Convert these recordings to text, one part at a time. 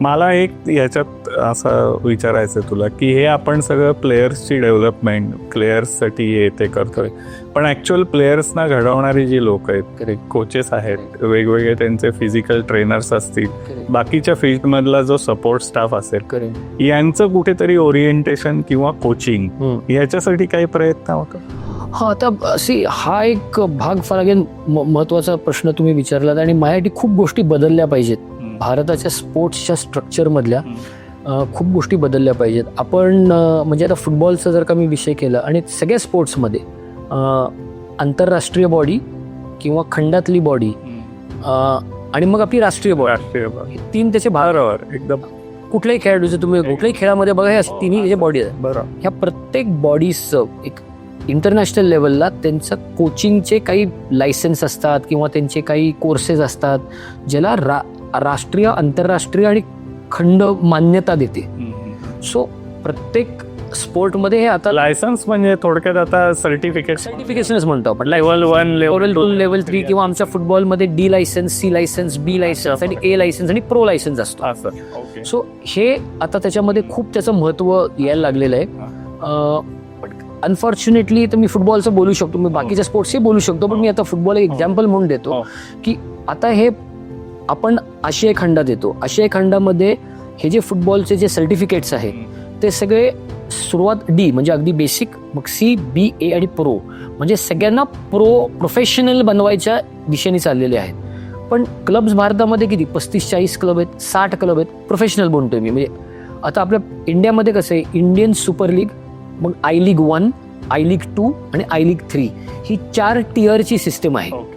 मला एक याच्यात असं विचारायचं तुला की हे आपण सगळं प्लेयर्सची डेव्हलपमेंट प्लेयर्ससाठी हे ते करतोय, पण ऍक्च्युअल प्लेयर्सना घडवणारी जी लोक आहेत, कोचेस आहेत, वेगवेगळे त्यांचे फिजिकल ट्रेनर्स असतील, बाकीच्या फील्डमधला जो सपोर्ट स्टाफ असेल, यांचं कुठेतरी ओरिएंटेशन किंवा कोचिंग याच्यासाठी काही प्रयत्न होतो? हा, आता हा एक भाग फार अगेन महत्वाचा प्रश्न तुम्ही विचारलात आणि माझ्यासाठी खूप गोष्टी बदलल्या पाहिजेत. भारताच्या स्पोर्ट्सच्या स्ट्रक्चरमधल्या खूप गोष्टी बदलल्या पाहिजेत. आपण म्हणजे आता फुटबॉलचा जर का मी विषय केला आणि सगळ्या स्पोर्ट्समध्ये आंतरराष्ट्रीय बॉडी किंवा खंडातली बॉडी आणि मग आपली राष्ट्रीय बॉडी, हे तीन त्याचे भागावर एकदम कुठल्याही खेळाडूचं तुम्ही कुठल्याही खेळामध्ये बघा, हे तिन्ही त्याचे बॉडी आहेत. बरं, ह्या प्रत्येक बॉडीजचं एक इंटरनॅशनल लेवलला त्यांचं कोचिंगचे काही लायसन्स असतात किंवा त्यांचे काही कोर्सेस असतात ज्याला राष्ट्रीय, आंतरराष्ट्रीय आणि खंड मान्यता देते. सो प्रत्येक स्पोर्टमध्ये हे आता लायसन्स म्हणजे थोडक्यात आता सर्टिफिकेशनच म्हणतो आपण. लेवल 1, लेवल 2, लेवल 3 किंवा आमच्या फुटबॉलमध्ये D licence, C licence, B licence आणि A लायसन्स आणि प्रो लायसन्स असतो. सो हे आता त्याच्यामध्ये खूप त्याचं महत्व यायला लागलेलं आहे. अनफॉर्च्युनेटली तर मी फुटबॉलचं बोलू शकतो, मी बाकीच्या स्पोर्ट्सही बोलू शकतो, पण मी आता फुटबॉल एक एक्झाम्पल म्हणून देतो की आता हे आपण आशियाई खंडात येतो. आशियाई खंडामध्ये हे जे फुटबॉलचे जे सर्टिफिकेट्स आहेत ते सगळे सुरुवात D म्हणजे अगदी बेसिक, मग C, B, A आणि प्रो म्हणजे सगळ्यांना प्रोफेशनल बनवायच्या दिशेने चाललेले आहेत. पण क्लब्स भारतामध्ये किती 35-40 क्लब आहेत, 60 क्लब आहेत प्रोफेशनल बनतोय मी. म्हणजे आता आपल्या इंडियामध्ये कसं आहे, इंडियन सुपर लीग, मग I लीग 1, I लीग 2 आणि I लीग 3 ही 4 टियरची सिस्टम आहे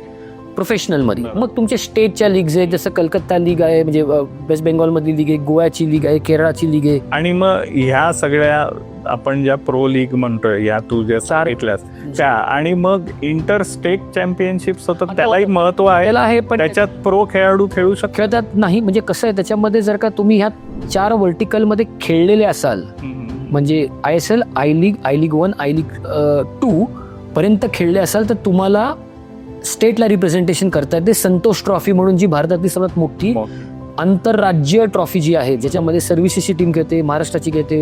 प्रोफेशनलमध्ये. मग तुमच्या स्टेटच्या लीग्स आहेत, जसं कलकत्ता लीग आहे, म्हणजे वेस्ट बेंगॉलमधली लीग आहे, गोव्याची लीग आहे, केरळाची लीग आहे. आणि मग ह्या सगळ्या आपण ज्या प्रो लीग म्हणतोय या तू ज्या सांगितल्यास त्या, आणि मग इंटर स्टेट चॅम्पियनशिप्स होतात, त्यालाही महत्व आहे, पण त्याच्यात प्रो खेळाडू खेळू शकतात नाही. म्हणजे कसं आहे, त्याच्यामध्ये जर का तुम्ही ह्या 4 व्हर्टिकलमध्ये खेळलेले असाल, म्हणजे ISL, I league 1, I league 2 पर्यंत खेळले असाल तर तुम्हाला स्टेटला रिप्रेझेंटेशन करता येते. संतोष ट्रॉफी म्हणून जी भारतातली सर्वात मोठी आंतरराज्यीय ट्रॉफी जी आहे, ज्याच्यामध्ये सर्व्हिसेसची टीम खेळते, महाराष्ट्राची खेळते,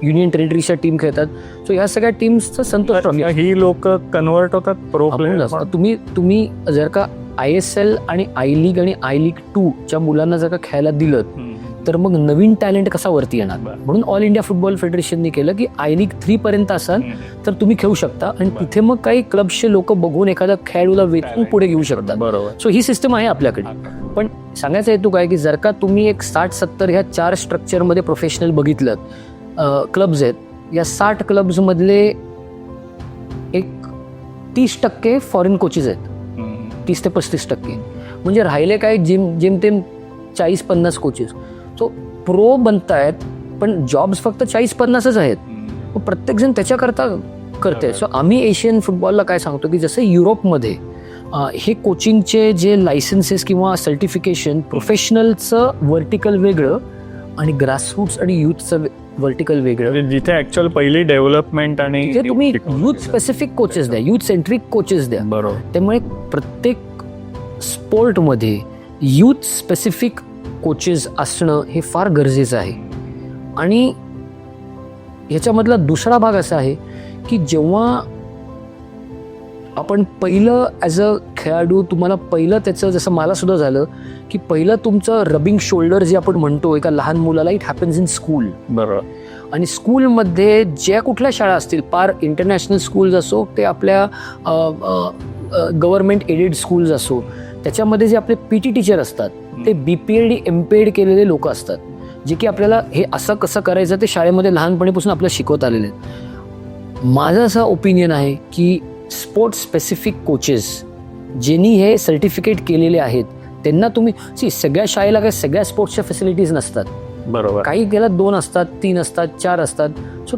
युनियन टेरिटरीच्या टीम खेळतात. सो ह्या सगळ्या टीम्सचं संतोष ट्रॉफी, ही लोक कन्वर्ट होतात प्रो प्लेयर. तुम्ही जर का ISL आणि I लीग आणि I लीग 2 च्या मुलांना जर का खेळायला दिलं तर मग नवीन टॅलेंट कसा वरती येणार. म्हणून ऑल इंडिया फुटबॉल फेडरेशनने केलं की I लीग 3 पर्यंत असाल तर तुम्ही खेळू शकता आणि तिथे मग काही क्लबचे लोक बघून एखाद्या खेळाडूला वेचून पुढे घेऊ शकतात. बरोबर. सो ही सिस्टम आहे आपल्याकडे. पण सांगायचा हेतू काय की जर का तुम्ही एक 60-70 ह्या 4 स्ट्रक्चरमध्ये प्रोफेशनल बघितलं क्लब्स आहेत, या 60 क्लब्स मधले एक 30% फॉरेन कोचेस आहेत, 30 ते 35%. म्हणजे राहिले काय जेमतेम 40-50 कोचेस. सो प्रो बनतायत पण जॉब्स फक्त 40-50च आहेत. प्रत्येक जण त्याच्याकरता करते. सो आम्ही एशियन फुटबॉलला काय सांगतो की जसं युरोपमध्ये हे कोचिंगचे जे लायसन्सेस किंवा सर्टिफिकेशन, प्रोफेशनलचं व्हर्टिकल वेगळं आणि ग्रासरूट्स आणि युथचं व्हर्टिकल वेगळं, जिथे ऍक्च्युअल पहिली डेव्हलपमेंट आणि तुम्ही युथ स्पेसिफिक कोचेस द्या, युथ सेंट्रिक कोचेस द्या. बरोबर. त्यामुळे प्रत्येक स्पोर्टमध्ये युथ स्पेसिफिक कोचेस असणं हे फार गरजेचं आहे. आणि ह्याच्यामधला दुसरा भाग असा आहे की जेव्हा आपण पहिलं ॲज अ खेळाडू, तुम्हाला पहिलं त्याचं, जसं मला सुद्धा झालं की पहिलं तुमचं रबिंग शोल्डर जे आपण म्हणतो एका लहान मुलाला, इट हॅपन्स इन स्कूल. बरोबर. आणि स्कूलमध्ये ज्या कुठल्या शाळा असतील, पार इंटरनॅशनल स्कूल्स असो ते आपल्या गव्हर्नमेंट एडेड स्कूल्स असो, त्याच्यामध्ये जे आपले PT टीचर असतात ते BPED MPED केलेले लोक असतात, जे की आपल्याला हे असं कसं करायचं ते शाळेमध्ये लहानपणीपासून आपल्याला शिकवत आलेले आहेत. माझं असं ओपिनियन आहे की स्पोर्ट्स स्पेसिफिक कोचेस ज्यांनी हे सर्टिफिकेट केलेले आहेत त्यांना तुम्ही सगळ्या शाळेला काय सगळ्या स्पोर्ट्सच्या फॅसिलिटीज नसतात. बरोबर. काही गेला 2 असतात, 3 असतात, 4 असतात. सो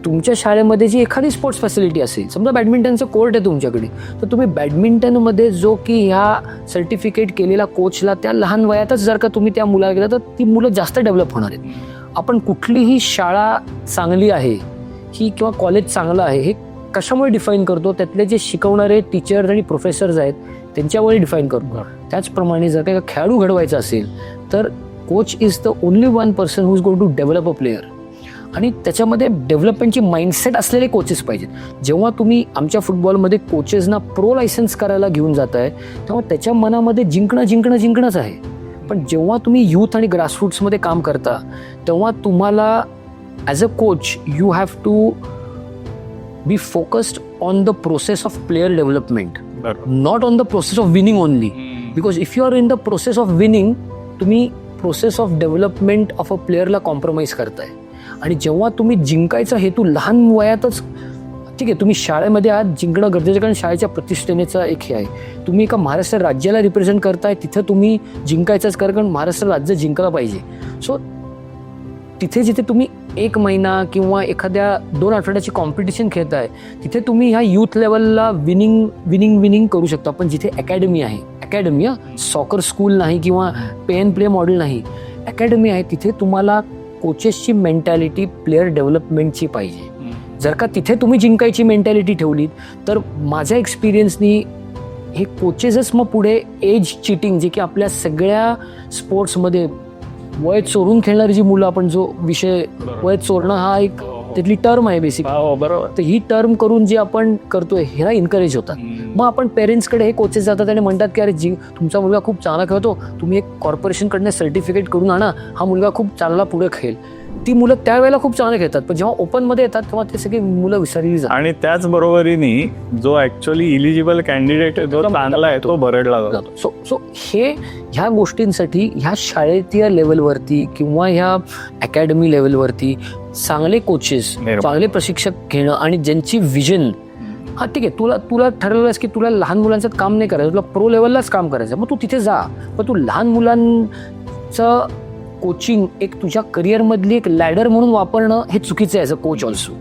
तुमच्या शाळेमध्ये जी एखादी स्पोर्ट्स फॅसिलिटी असेल, समजा बॅडमिंटनचं कोर्ट आहे तुमच्याकडे, तर तुम्ही बॅडमिंटनमध्ये जो की ह्या सर्टिफिकेट केलेला कोचला त्या लहान वयातच जर का तुम्ही त्या मुलाला गेला तर ती मुलं जास्त डेव्हलप होणार आहेत. आपण कुठलीही शाळा चांगली आहे ही किंवा कॉलेज चांगलं आहे हे कशामुळे डिफाईन करतो, त्यातले जे शिकवणारे टीचर्स आणि प्रोफेसर्स आहेत त्यांच्यावर डिफाईन करतो. त्याचप्रमाणे जर काही खेळाडू घडवायचा असेल तर coach is the only one person who is going to develop a player. आणि त्याच्यामध्ये डेव्हलपमेंटची माइंडसेट असलेले कोचेस पाहिजेत. जेव्हा तुम्ही आमच्या फुटबॉलमध्ये कोचेसना प्रो लायसन्स करायला घेऊन जाताय तेव्हा त्याच्या मनामध्ये जिंकणंच आहे. पण जेव्हा तुम्ही यूथ आणि ग्रासरूट्समध्ये काम करता तेव्हा तुम्हाला as a coach you have to be focused on the process of player development, not on the process of winning only. Because if you are in the process of winning तुम्ही process of development of a प्लेअरला compromise करताय. आणि जेव्हा तुम्ही जिंकायचा हेतू लहान वयातच, ठीक आहे तुम्ही शाळेमध्ये आज जिंकणं गरजेचं कारण शाळेच्या प्रतिष्ठेचा एक हे आहे. तुम्ही एका महाराष्ट्र राज्याला रिप्रेझेंट करताय तिथं तुम्ही जिंकायचंच कारण महाराष्ट्र राज्य जिंकलं पाहिजे. सो तिथे जिथे तुम्ही 1 महिना किंवा एखाद्या 2 आठवड्याची कॉम्पिटिशन खेळताय तिथे तुम्ही ह्या यूथ लेवलला विनिंग करू शकता. पण जिथे अकॅडमी आहे, अकॅडमी सॉकर स्कूल नाही किंवा पे अँड प्ले मॉडेल नाही, अकॅडमी आहे, तिथे तुम्हाला कोचेसची मेंटॅलिटी प्लेअर डेव्हलपमेंटची पाहिजे. जर का तिथे तुम्ही जिंकायची मेंटॅलिटी ठेवलीत तर माझ्या एक्सपिरियन्सनी हे कोचेसच मग पुढे एज चिटिंग जे की आपल्या सगळ्या स्पोर्ट्समध्ये वय चोरून खेळणारी जी मुलं, आपण जो विषय वय चोरणं हा एक त्यातली टर्म आहे बेसिक, बरोबर, तर ही टर्म करून जे आपण करतोय ह्याला इन्करेज होतात. मग आपण पेरेंट्सकडे हे कोचेस जातात आणि म्हणतात की अरे तुमचा मुलगा खूप चांगला खेळतो, तुम्ही एक कॉर्पोरेशनकडनं सर्टिफिकेट करून आणा, हा मुलगा खूप चांगला पुढे खेळेल. ती मुलं त्यावेळेला खूप चांगले खेळतात पण जेव्हा ओपनमध्ये येतात तेव्हा ते सगळी मुलं विसरली जातात. आणि त्याच बरोबरीने जो ऍक्च्युअली इलिजिबल कॅन्डिडेट जो चांगला आहे तो भरडला जातो. सो हे ह्या गोष्टींसाठी ह्या शाळेच्या लेवलवरती किंवा ह्या अकॅडमी लेवलवरती चांगले कोचेस, चांगले प्रशिक्षक घेणं आणि ज्यांची विजन, हा ठीक आहे तुला ठरवलंस की तुला लहान मुलांचं काम नाही करायचं, तुला प्रो लेवललाच काम करायचं, मग तू तिथे जा. पण तू लहान मुलांचं कोचिंग एक तुझ्या करिअरमधली एक लॅडर म्हणून वापरणं हे चुकीचं आहे ॲज अ कोच ऑल्सो.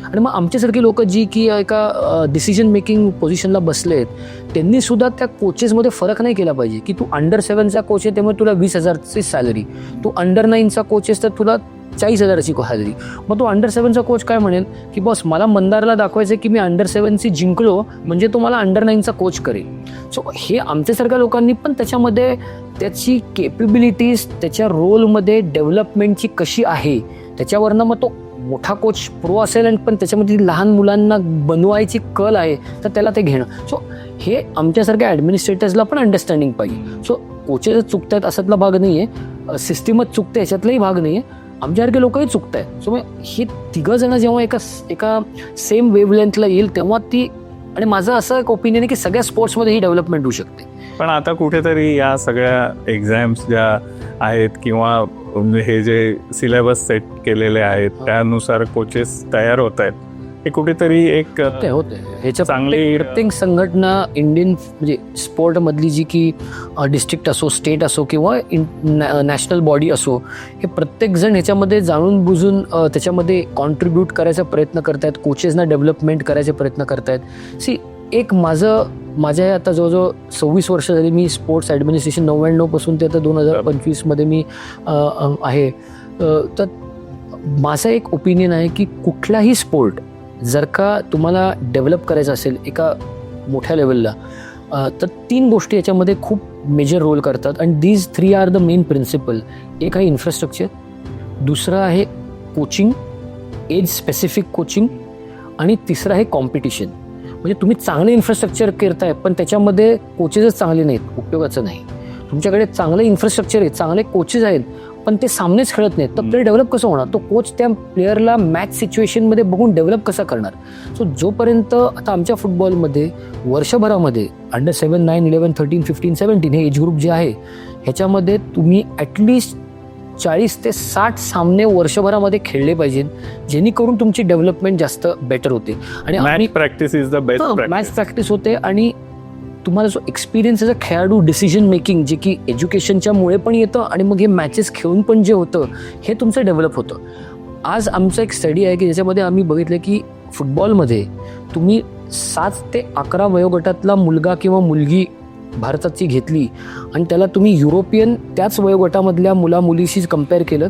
आणि मग आमच्यासारखी लोक जी की एका डिसिजन मेकिंग पोझिशनला बसलेत त्यांनी सुद्धा त्या कोचेसमध्ये फरक नाही केला पाहिजे की तू अंडर 7चा कोच आहे त्यामुळे तुला 20,000ची सॅलरी, तू अंडर 9चा कोच आहेस तर तुला 40,000ची सॅलरी. मग तो अंडर 7चा कोच काय म्हणेल की बॉस मला मंदारला दाखवायचं की मी अंडर 7ची जिंकलो म्हणजे तो मला अंडर 9चा कोच करेल. सो हे आमच्यासारख्या लोकांनी पण त्याच्यामध्ये त्याची केपेबिलिटीज, त्याच्या रोलमध्ये डेव्हलपमेंटची कशी आहे त्याच्यावरनं मग तो मोठा कोच प्रो असेल आणि पण त्याच्यामध्ये लहान मुलांना बनवायची कल आहे तर त्याला ते घेणं. सो हे आमच्यासारख्या ॲडमिनिस्ट्रेटर्सला पण अंडरस्टँडिंग पाहिजे. सो कोचेसच चुकत आहेत असातला भाग नाही आहे, सिस्टीमच चुकते ह्याच्यातलाही भाग नाही आहे, आमच्यासारखे लोकही चुकत आहेत. सो मग हे तिघं जण जेव्हा एका सेम वेव्हलेंथला येईल तेव्हा ती, आणि माझं असं एक ओपिनियन आहे की सगळ्या स्पोर्ट्समध्ये ही डेव्हलपमेंट होऊ शकते. पण आता कुठेतरी या सगळ्या एक्झाम्स ज्या आहेत किंवा हे जे सिलेबस सेट केलेले आहेत त्यानुसार कोचेस तयार होत आहेत, हे कुठेतरी एक होते ह्याच्या चांगली प्रत्येक संघटना इंडियन म्हणजे स्पोर्टमधली जी की डिस्ट्रिक्ट असो, स्टेट असो किंवा नॅशनल बॉडी असो, हे प्रत्येकजण ह्याच्यामध्ये जाणून बुजून त्याच्यामध्ये कॉन्ट्रीब्यूट करायचा प्रयत्न करतायत, कोचेसना डेव्हलपमेंट करायचे प्रयत्न करतायत. एक माझ्या आता जवळजवळ 26 वर्ष झाली मी स्पोर्ट्स ॲडमिनिस्ट्रेशन 99 पासून ते आता 2025 मी आहे. तर माझा एक ओपिनियन आहे की कुठलाही स्पोर्ट जर का तुम्हाला डेव्हलप करायचं असेल एका मोठ्या लेवलला तर 3 गोष्टी याच्यामध्ये खूप मेजर रोल करतात आणि these 3 are the main principal. एक आहे इन्फ्रास्ट्रक्चर, दुसरं आहे कोचिंग, एज स्पेसिफिक कोचिंग, आणि तिसरं आहे कॉम्पिटिशन. म्हणजे तुम्ही चांगले इन्फ्रास्ट्रक्चर करताय पण त्याच्यामध्ये कोचेसच चांगले नाहीत, उपयोगाचं नाही. तुमच्याकडे चांगलं इन्फ्रास्ट्रक्चर आहे, चांगले कोचेस आहेत पण ते सामनेच खेळत नाहीत तर प्लेअर डेव्हलप कसं होणार? तो कोच त्या प्लेअरला मॅच सिच्युएशनमध्ये बघून डेव्हलप कसा करणार? सो जोपर्यंत आता आमच्या फुटबॉलमध्ये वर्षभरामध्ये अंडर 7, 9, 11, 13, 15, 17 हे एज ग्रुप जे आहे ह्याच्यामध्ये तुम्ही ॲटलिस्ट 40 ते 60 सामने वर्षभरामध्ये खेळले पाहिजेत जेणेकरून तुमची डेव्हलपमेंट जास्त बेटर होते. आणि match practice is the best match practice होते आणि तुम्हाला जो एक्सपिरियन्स आहे खेळाडू डिसिजन मेकिंग जे की एज्युकेशनच्या मुळे पण येतं आणि मग हे मॅचेस खेळून पण जे होतं हे तुमचं डेव्हलप होतं. आज आमचा एक स्टडी आहे की ज्याच्यामध्ये आम्ही बघितलं की फुटबॉलमध्ये तुम्ही 7 ते 11 वयोगटातला मुलगा किंवा मुलगी भारताची घेतली आणि त्याला तुम्ही युरोपियन त्याच वयोगटामधल्या मुलीशी कम्पेअर केलं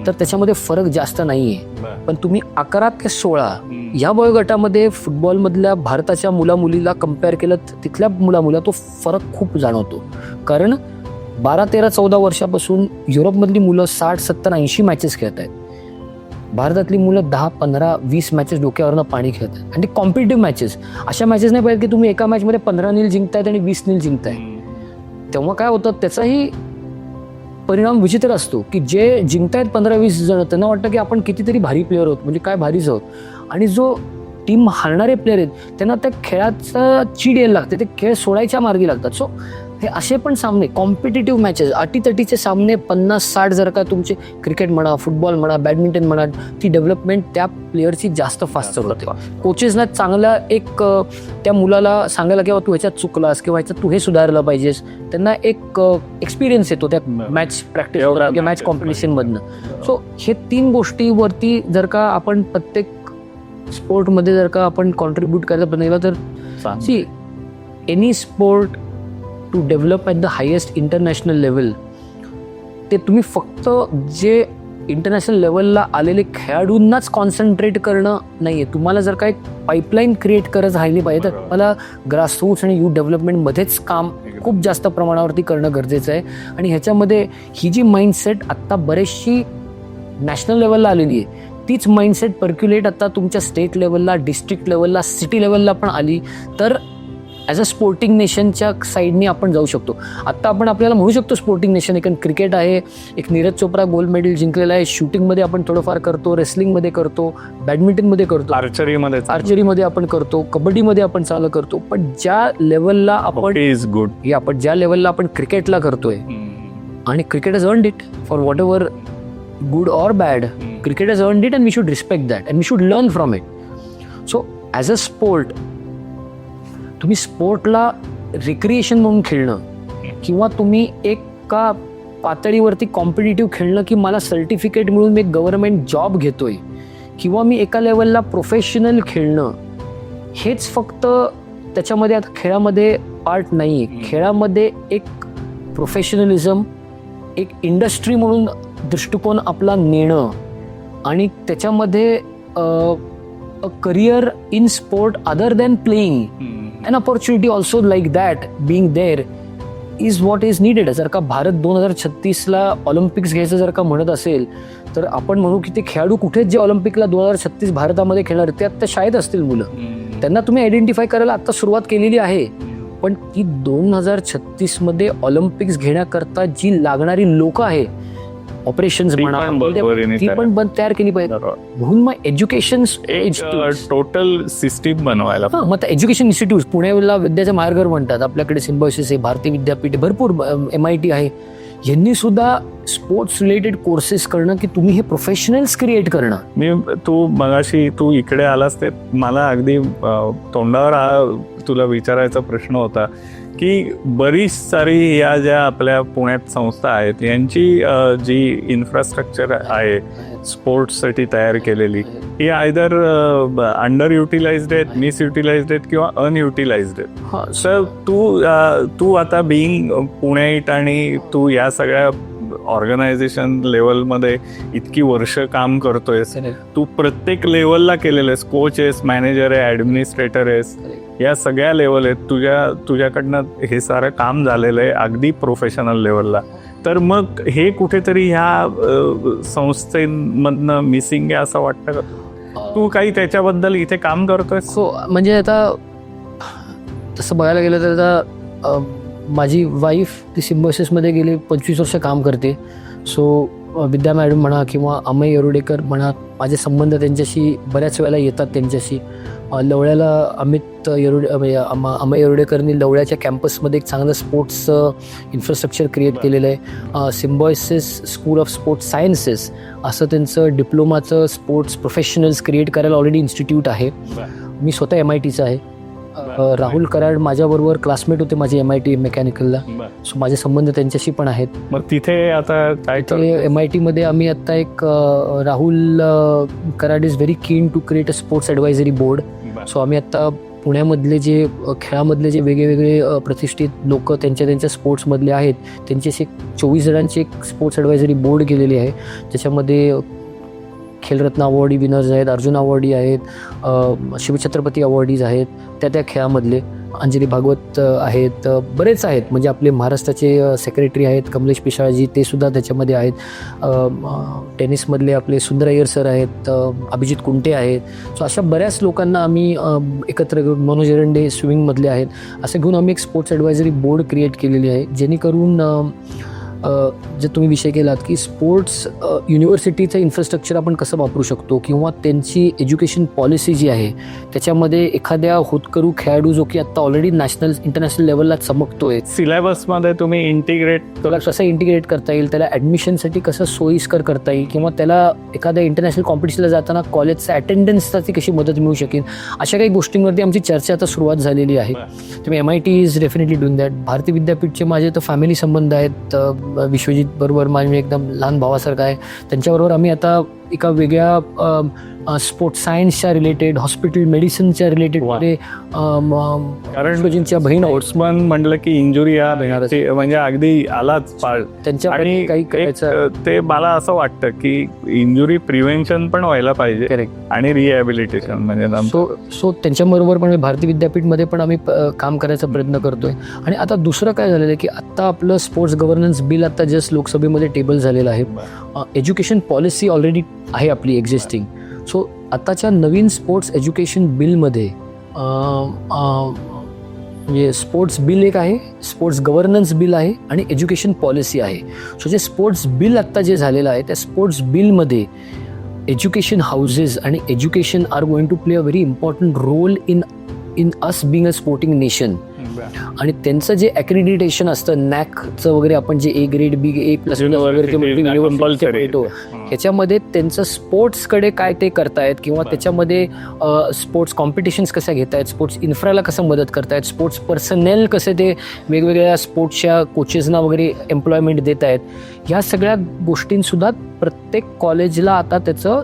तर त्याच्यामध्ये फरक जास्त नाही आहे. पण तुम्ही 11 ते 16 या वयोगटामध्ये फुटबॉलमधल्या भारताच्या मुलीला कम्पेअर केलं तिथल्या मुला तो फरक खूप जाणवतो. कारण 12-13-14 वर्षापासून युरोपमधली मुलं 60-70-80 मॅचेस खेळत आहेत. भारतातली मुलं 10-15-20 मॅचेस डोक्यावरनं पाणी खेळतात. आणि ते कॉम्पिटिटिव्ह मॅचेस, अशा मॅचेस नाही पाहिजे की तुम्ही एका मॅचमध्ये 15-0 जिंकतायत आणि 20-0 जिंकताय. तेव्हा काय होतं, त्याचाही परिणाम विचित्र असतो की जे जिंकतायत 15-20 जण, त्यांना वाटतं की आपण कितीतरी भारी प्लेअर आहोत, म्हणजे काय भारीच आहोत. आणि जो टीम हारणारे प्लेअर आहेत त्यांना त्या खेळाचा चीड यायला लागते, ते खेळ सोडायच्या मार्गी लागतात. सो हे असे पण सामने, कॉम्पिटिटिव्ह मॅचेस, अटीतटीचे सामने 50-60 जर का तुमचे क्रिकेट म्हणा, फुटबॉल म्हणा, बॅडमिंटन म्हणा, ती डेव्हलपमेंट त्या प्लेअरची जास्त फास्टर होते. कोचेसना चांगला एक त्या मुलाला सांगायला किंवा तू ह्याच्यात चुकलास किंवा ह्याच्यात तू हे सुधारलं पाहिजेस, त्यांना एक एक्सपिरियन्स येतो त्या मॅच प्रॅक्टिस किंवा मॅच कॉम्पिटिशनमधनं. सो हे 3 गोष्टीवरती जर का आपण प्रत्येक स्पोर्टमध्ये जर का आपण कॉन्ट्रीब्यूट करायला बनवलं तर see any sport to develop at the highest international level, ते तुम्ही फक्त जे इंटरनॅशनल लेवलला आलेले खेळाडूंनाच कॉन्सन्ट्रेट करणं नाही आहे. तुम्हाला जर का एक पाईपलाईन क्रिएट करत राहिली पाहिजे तर मला ग्रासरूट्स आणि यूथ डेव्हलपमेंटमध्येच काम खूप जास्त प्रमाणावरती करणं गरजेचं आहे. आणि ह्याच्यामध्ये ही जी माइंडसेट आत्ता बरेचशी नॅशनल लेवलला आलेली आहे, तीच माइंडसेट पर्क्युलेट आता तुमच्या स्टेट लेवलला, डिस्ट्रिक्ट लेवलला, सिटी लेवलला पण आली तर ॲज अ स्पोर्टिंग नेशनच्या साईडने आपण जाऊ शकतो. आत्ता आपण आपल्याला म्हणू शकतो स्पोर्टिंग नेशन, एक क्रिकेट आहे, एक नीरज चोप्रा गोल्ड मेडल जिंकलेला आहे, शूटिंगमध्ये आपण थोडंफार करतो, रेसलिंगमध्ये करतो, बॅडमिंटनमध्ये करतो, आर्चरीमध्ये आपण करतो, कबड्डीमध्ये आपण चालू करतो. पण ज्या लेवलला आपण ज्या लेवलला आपण क्रिकेटला करतोय, आणि cricket has earned it for whatever good or bad, cricket has earned it and we should respect that and we should learn from it. So as a sport, तुम्ही स्पोर्टला रिक्रिएशन म्हणून खेळणं किंवा तुम्ही एका पातळीवरती कॉम्पिटिटिव्ह खेळणं की मला सर्टिफिकेट मिळून मी गव्हर्नमेंट जॉब घेतोय किंवा मी एका लेवलला प्रोफेशनल खेळणं, हेच फक्त त्याच्यामध्ये आता खेळामध्ये पार्ट नाही आहे. खेळामध्ये एक प्रोफेशनलिझम, एक इंडस्ट्री म्हणून दृष्टिकोन आपला नेणं आणि त्याच्यामध्ये अ career in sport other than playing, an opportunity also like that being there is what is needed. जर का भारत 2036ला ऑलिम्पिक्स घ्यायचं जर का म्हणत असेल तर आपण म्हणू की ते खेळाडू कुठेच जे ऑलिम्पिकला 2036 भारतामध्ये खेळणार ते आत्ता शाळेत असतील मुलं, त्यांना तुम्ही आयडेंटिफाय करायला आत्ता सुरुवात केलेली आहे. पण ती 2036मध्ये ऑलिम्पिक्स घेण्याकरता जी लागणारी लोक आहे, ऑपरेशन्स म्हणा, ती पण तयार केली पाहिजे. म्हणून मग एज्युकेशन टोटल सिस्टीम बनवायला, मग एज्युकेशन इन्स्टिट्यूट, पुण्याला विद्याचं माहेरघर म्हणतात, आपल्याकडे सिम्बायोसिस आहे, भारतीय विद्यापीठ, भरपूर MIT आहे, यांनी सुद्धा स्पोर्ट्स रिलेटेड कोर्सेस करणं की तुम्ही हे प्रोफेशनल्स क्रिएट करणं. तू मगाशी तू इकडे आलास ते मला अगदी तोंडावर तुला विचारायचा प्रश्न होता की बरीच सारी या ज्या आपल्या पुण्यात संस्था आहेत यांची जी इन्फ्रास्ट्रक्चर आहे स्पोर्ट्ससाठी तयार केलेली, ही आयदर अंडर युटिलाइज्ड आहेत, मिसयुटिलाइज्ड आहेत किंवा अनयुटिलाइज्ड आहेत. सर तू आता बिईंग पुण्याईट आणि तू या सगळ्या ऑर्गनायझेशन लेवलमध्ये इतकी वर्ष काम करतोयस, तू प्रत्येक लेवलला केलेलं आहेस, कोच आहेस, मॅनेजर आहे, ॲडमिनिस्ट्रेटर आहेस, या सगळ्या लेवल आहेत, तुझ्याकडनं हे सारं काम झालेलं आहे अगदी प्रोफेशनल लेवलला. तर मग हे कुठेतरी ह्या संस्थेमधनं मिसिंग आहे असं वाटतं का? तू काही त्याच्याबद्दल इथे काम करतोय? हो, म्हणजे आता तसं बघायला गेलं तर आता माझी वाईफ ती सिम्बायोसिसमध्ये गेली 25 वर्ष काम करते. सो विद्या मॅडम म्हणा किंवा अमय येरुडेकर म्हणा, माझे संबंध त्यांच्याशी बऱ्याच वेळेला येतात. त्यांच्याशी लवळ्याला अमय येरुडेकरनी लवळ्याच्या कॅम्पसमध्ये एक चांगलं स्पोर्ट्स इन्फ्रास्ट्रक्चर क्रिएट केलेलं आहे. Symbiosis school of sports sciences असं त्यांचं डिप्लोमाचं स्पोर्ट्स प्रोफेशनल्स क्रिएट करायला ऑलरेडी इन्स्टिट्यूट आहे. मी स्वतः MITचा आहे. राहुल कराड माझ्याबरोबर क्लासमेट होते माझे MIT मेकॅनिकलला. सो माझे संबंध त्यांच्याशी पण आहेत. मग तिथे आता काय MITमध्ये आम्ही आता एक Rahul Karad is very keen to create a sports advisory board. So आम्ही आता पुण्यामधले जे खेळामधले जे वेगवेगळे प्रतिष्ठित लोक त्यांच्या स्पोर्ट्समधले आहेत त्यांची 24 जणांची एक स्पोर्ट्स ॲडवायझरी बोर्ड केलेली आहे. ज्याच्यामध्ये खेलरत्न अवॉर्डी विनर्स आहेत, अर्जुन अवॉर्डी आहेत, शिवछत्रपती अवॉर्डीज आहेत त्या खेळामधले. अंजली भागवत आहेत, बरेच आहेत. म्हणजे आपले महाराष्ट्राचे सेक्रेटरी आहेत कमलेश पिशाळजी, ते सुद्धा त्याच्यामध्ये आहेत. टेनिसमधले आपले सुंदर अय्यर सर आहेत, अभिजित कुंटे आहेत. सो अशा बऱ्याच लोकांना आम्ही एकत्र घेऊन, मनोज एरंडे स्विमिंगमधले आहेत, असं घेऊन आम्ही एक स्पोर्ट्स ॲडवायझरी बोर्ड क्रिएट केलेली आहे, जेणेकरून जे तुम्ही विषय केलात की स्पोर्ट्स युनिव्हर्सिटीचं इन्फ्रास्ट्रक्चर आपण कसं वापरू शकतो, किंवा त्यांची एज्युकेशन पॉलिसी जी आहे त्याच्यामध्ये एखाद्या होतकरू खेळाडू जो की आत्ता ऑलरेडी नॅशनल इंटरनॅशनल लेवलला चमकतोय, सिलेबसमध्ये तुम्ही इंटिग्रेट त्याला कसं इंटिग्रेट करता येईल, त्याला ॲडमिशनसाठी कसं सोयीस्कर करता येईल, किंवा त्याला एखाद्या इंटरनॅशनल कॉम्पिटिशनला जाताना कॉलेजचा अटेंडन्सची कशी मदत मिळू शकेल, अशा काही गोष्टींवरती आमची चर्चा आता सुरुवात झालेली आहे. तुम्ही MIT is definitely doing that. Bharati विद्यापीठचे माझे तर फॅमिली संबंध आहेत. विश्वजित बरोबर माझे एकदम लहान भावासारखा आहे. त्यांच्याबरोबर आम्ही आता एका वेगळ्या स्पोर्ट्स सायन्सच्या रिलेटेड, हॉस्पिटल मेडिसिनच्या रिलेटेड मध्ये कारण विश्वजितच्या बहीण स्पोर्ट्समन म्हटलं की इंजुरी या म्हणजे अगदी आलाच पाळ. त्यांच्या आणि काही करायचं ते मला असं वाटतं की इंजुरी प्रिव्हेन्शन पण व्हायला पाहिजे. करेक्ट. आणि रिहॅबिलिटेशन म्हणजे सो त्यांच्याबरोबर पण भारती विद्यापीठमध्ये पण आम्ही काम करायचा प्रयत्न करतोय. आणि आता दुसरं काय झालेलं आहे की आत्ता आपलं स्पोर्ट्स गव्हर्नन्स बिल आता जस्ट लोकसभेमध्ये टेबल झालेलं आहे. एज्युकेशन पॉलिसी ऑलरेडी आहे आपली एक्झिस्टिंग. सो आताच्या नवीन स्पोर्ट्स एज्युकेशन बिलमध्ये म्हणजे स्पोर्ट्स बिल एक आहे, स्पोर्ट्स गव्हर्नन्स बिल आहे आणि एज्युकेशन पॉलिसी आहे. सो जे स्पोर्ट्स बिल आत्ता जे झालेलं आहे त्या स्पोर्ट्स बिलमध्ये एज्युकेशन हाऊसेस आणि education are going to play a very important role in us being a sporting nation. आणि त्यांचं जे ॲक्रेडिटेशन असतं नॅकचं वगैरे, आपण जे A ग्रेड A+ वगैरे येतो, ह्याच्यामध्ये त्यांचं स्पोर्ट्सकडे काय ते करतायत, किंवा त्याच्यामध्ये स्पोर्ट्स कॉम्पिटिशन्स कशा घेत आहेत, स्पोर्ट्स इन्फ्राला कसं मदत करतायत, स्पोर्ट्स पर्सनेल कसे ते वेगवेगळ्या स्पोर्ट्सच्या कोचेसना वगैरे एम्प्लॉयमेंट देत आहेत, ह्या सगळ्या गोष्टींसुद्धा प्रत्येक कॉलेजला आता त्याचं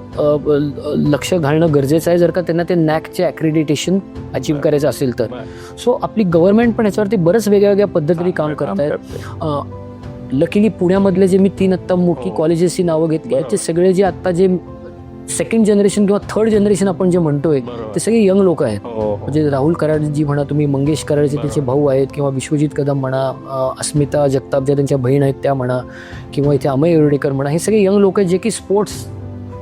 लक्ष घालणं गरजेचं आहे, जर का त्यांना ते नॅकचे ॲक्रेडिटेशन अचीव्ह करायचं असेल तर. सो आपली गव्हर्नमेंट पण याच्यावरती बरंच वेगळ्या पद्धतीने काम करत आहेत. लकीली पुण्यामधले जे मी 3 आत्ता मोठी कॉलेजेसची नावं घेतली आहेत, ते सगळे जे आत्ता जे सेकंड जनरेशन किंवा थर्ड जनरेशन आपण जे म्हणतोय ते सगळे यंग लोक आहेत. म्हणजे राहुल कराडजी म्हणा तुम्ही, मंगेश कराडचे त्याचे भाऊ आहेत, किंवा विश्वजित कदम म्हणा, अस्मिता जगताप ज्या त्यांच्या बहीण आहेत त्या म्हणा, किंवा इथे अमय एर्डेकर म्हणा, हे सगळे यंग लोक आहेत जे की स्पोर्ट्स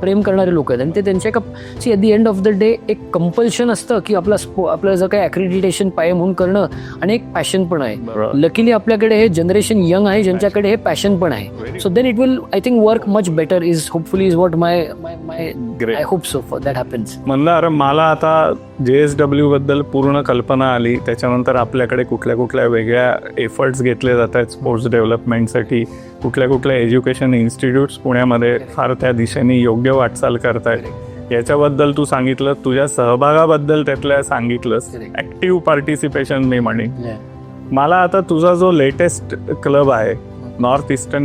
प्रेम करणारे लोक आहेत. आणि ते त्यांच्या at the end of the day एक कंपल्शन असतं की आपलं जर काही ॲक्रेडिटेशन पाहिजे म्हणून करणं, आणि एक पॅशन पण आहे. लकीली आपल्याकडे हे जनरेशन यंग आहे ज्यांच्याकडे हे पॅशन पण आहे. So then it will I think work much better is hopefully is what my I hope so for that happens. म्हणलं मला आता JSW बद्दल पूर्ण कल्पना आली. त्याच्यानंतर आपल्याकडे कुठल्या कुठल्या वेगळ्या एफर्ट्स घेतले जात आहेत स्पोर्ट्स डेव्हलपमेंटसाठी, कुठल्या एज्युकेशन इन्स्टिट्यूट्स पुण्यामध्ये फार त्या दिशेने योग्य वाटचाल करतायत याच्याबद्दल तू सांगितलं. तुझ्या सहभागाबद्दल त्यातल्या सांगितलंस, ॲक्टिव्ह पार्टिसिपेशन मी म्हणेन. मला आता तुझा जो लेटेस्ट क्लब आहे north East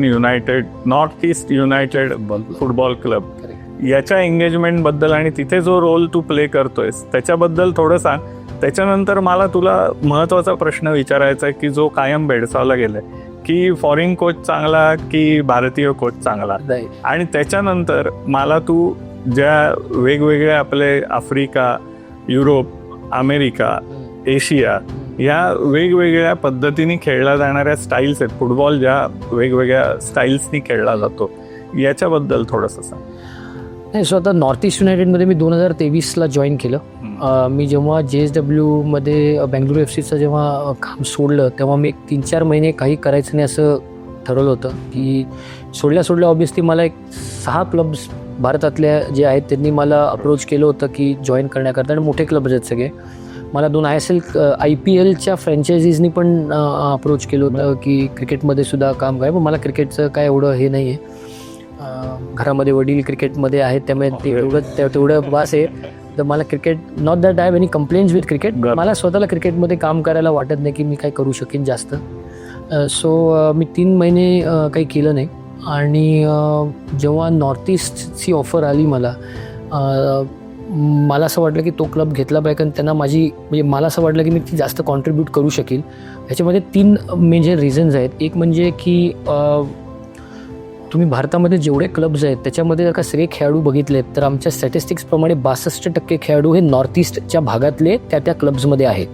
United football club, याच्या एंगेजमेंटबद्दल आणि तिथे जो रोल तू प्ले करतोयस त्याच्याबद्दल थोडं सांग. त्याच्यानंतर मला तुला महत्त्वाचा प्रश्न विचारायचा आहे की जो कायम भेडसावला गेलाय की फॉरेन कोच चांगला की भारतीय कोच चांगला. आणि त्याच्यानंतर मला तू ज्या वेगवेगळ्या आपले आफ्रिका, युरोप, अमेरिका, एशिया या वेगवेगळ्या पद्धतीने खेळल्या जाणाऱ्या स्टाईल्स आहेत, फुटबॉल ज्या वेगवेगळ्या स्टाईल्सनी खेळला जातो, याच्याबद्दल थोडंसं सांग. नाही, सो आता नॉर्थ ईस्ट युनायटेडमध्ये मी 2023ला जॉईन केलं. मी जेव्हा JSW मध्ये बँगलोर FCचं जेव्हा काम सोडलं तेव्हा मी 3-4 महिने काही करायचं नाही असं ठरवलं होतं की सोडल्या ऑब्व्हियसली मला एक 6 क्लब्स भारतातल्या जे आहेत त्यांनी मला अप्रोच केलं होतं की जॉईन करण्याकरता, आणि मोठे क्लब्स आहेत सगळे. मला 2 IPLच्या फ्रँचायझीजनी पण अप्रोच केलं होतं की क्रिकेटमध्ये सुद्धा काम काय, पण मला क्रिकेटचं काय एवढं हे नाही आहे. घरामध्ये वडील क्रिकेटमध्ये आहेत त्यामुळे तेवढं बास आहे. तर मला cricket, not that I have any complaints with cricket, मला स्वतःला क्रिकेटमध्ये काम करायला वाटत नाही की मी काय करू शकेन जास्त. सो मी 3 महिने काही केलं नाही. आणि जेव्हा नॉर्थ ईस्टची ऑफर आली मला असं वाटलं की तो क्लब घेतला पाहिजे, कारण त्यांना म्हणजे मला असं वाटलं की मी ती जास्त कॉन्ट्रीब्यूट करू शकेल. ह्याच्यामध्ये 3 मेजर रिझन्स आहेत. एक म्हणजे की तुम्ही भारतामध्ये जेवढे क्लब्स आहेत त्याच्यामध्ये जर का सगळे खेळाडू बघितले तर आमच्या स्टॅटिस्टिक्सप्रमाणे 62% खेळाडू हे नॉर्थ ईस्टच्या भागातले त्या क्लब्समध्ये आहेत.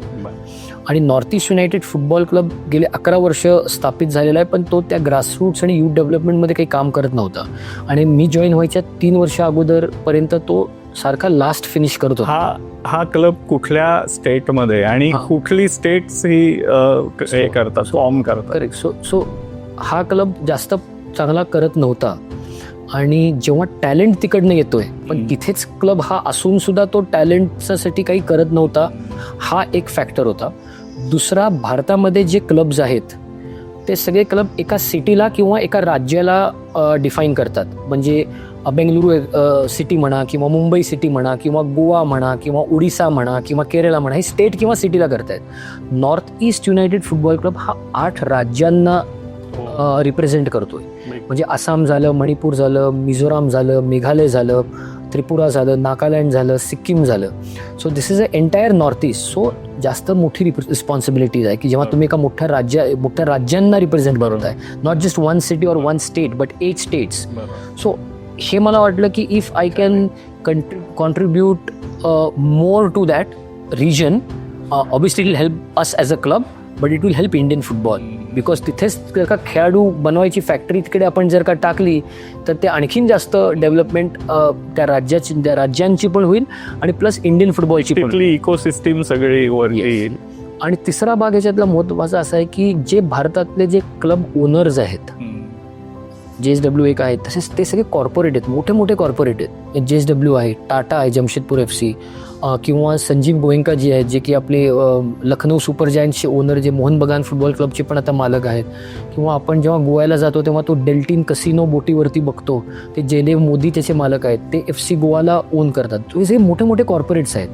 आणि north East United football club गेले 11 वर्ष स्थापित झालेला आहे, पण तो त्या ग्रासरूट्स आणि यूथ डेव्हलपमेंटमध्ये काही काम करत नव्हता. आणि मी जॉईन व्हायच्या 3 वर्ष अगोदरपर्यंत तो सारखा लास्ट फिनिश करत होता. हा क्लब कुठल्या स्टेटमध्ये आणि कुठली स्टेट्स ही हे करतात, फॉर्म करतात? करेक्ट. सो हा क्लब जास्त चांगला करत नव्हता आणि जेव्हा टॅलेंट तिकडनं येतोय, पण तिथेच क्लब हा असून सुद्धा तो टॅलेंटसाठी काही करत नव्हता, हा एक फॅक्टर होता. दुसरा, भारतामध्ये जे क्लब्ज आहेत ते सगळे क्लब एका सिटीला किंवा एका राज्याला डिफाईन करतात. म्हणजे बेंगलुरू सिटी म्हणा किंवा मुंबई सिटी म्हणा किंवा गोवा म्हणा किंवा ओडिसा म्हणा किंवा केरळा म्हणा, हे स्टेट किंवा सिटीला करतायत. North East United football club हा 8 राज्यांना रिप्रेझेंट करतोय. म्हणजे आसाम झालं, मणिपूर झालं, मिझोराम झालं, मेघालय झालं, त्रिपुरा झालं, नागालँड झालं, सिक्कीम झालं. So this is a entire north east. So जास्त मोठी रिस्पॉन्सिबिलिटीज आहे की जेव्हा तुम्ही एका मोठ्या राज्यांना रिप्रेझेंट करताय, नॉट जस्ट 1 सिटी और 1 स्टेट बट 8 स्टेट्स. सो हे मला वाटलं की if I can contribute more to that region, obviously it will help us as a club, but it will help Indian football. Because तिथेच जर का खेळाडू बनवायची फॅक्टरी तिकडे आपण जर का टाकली तर ते आणखीन जास्त डेव्हलपमेंट त्या राज्यांची पण होईल आणि प्लस इंडियन फुटबॉलची पण. तिथली इकोसिस्टीम सगळी वर येईल. आणि तिसरा भाग याच्यातला महत्त्वाचा असा आहे की जे भारतातले जे क्लब ओनर्स आहेत, JSW एक आहेत, तसेच ते सगळे कॉर्पोरेट आहेत, मोठे मोठे कॉर्पोरेट आहेत. JSW आहे, टाटा आहे, जमशेदपूर FC, किंवा संजीव गोयंका जी आहेत जे की आपले लखनौ सुपर जायंट्सचे ओनर, जे मोहन बगान फुटबॉल क्लबचे पण आता मालक आहेत. किंवा आपण जेव्हा गोव्याला जातो तेव्हा तो डेल्टिन कसिनो बोटीवरती बघतो, ते जयदेव मोदी त्याचे मालक आहेत, ते FC गोवाला ओन करतात. हे मोठे मोठे कॉर्पोरेट्स आहेत.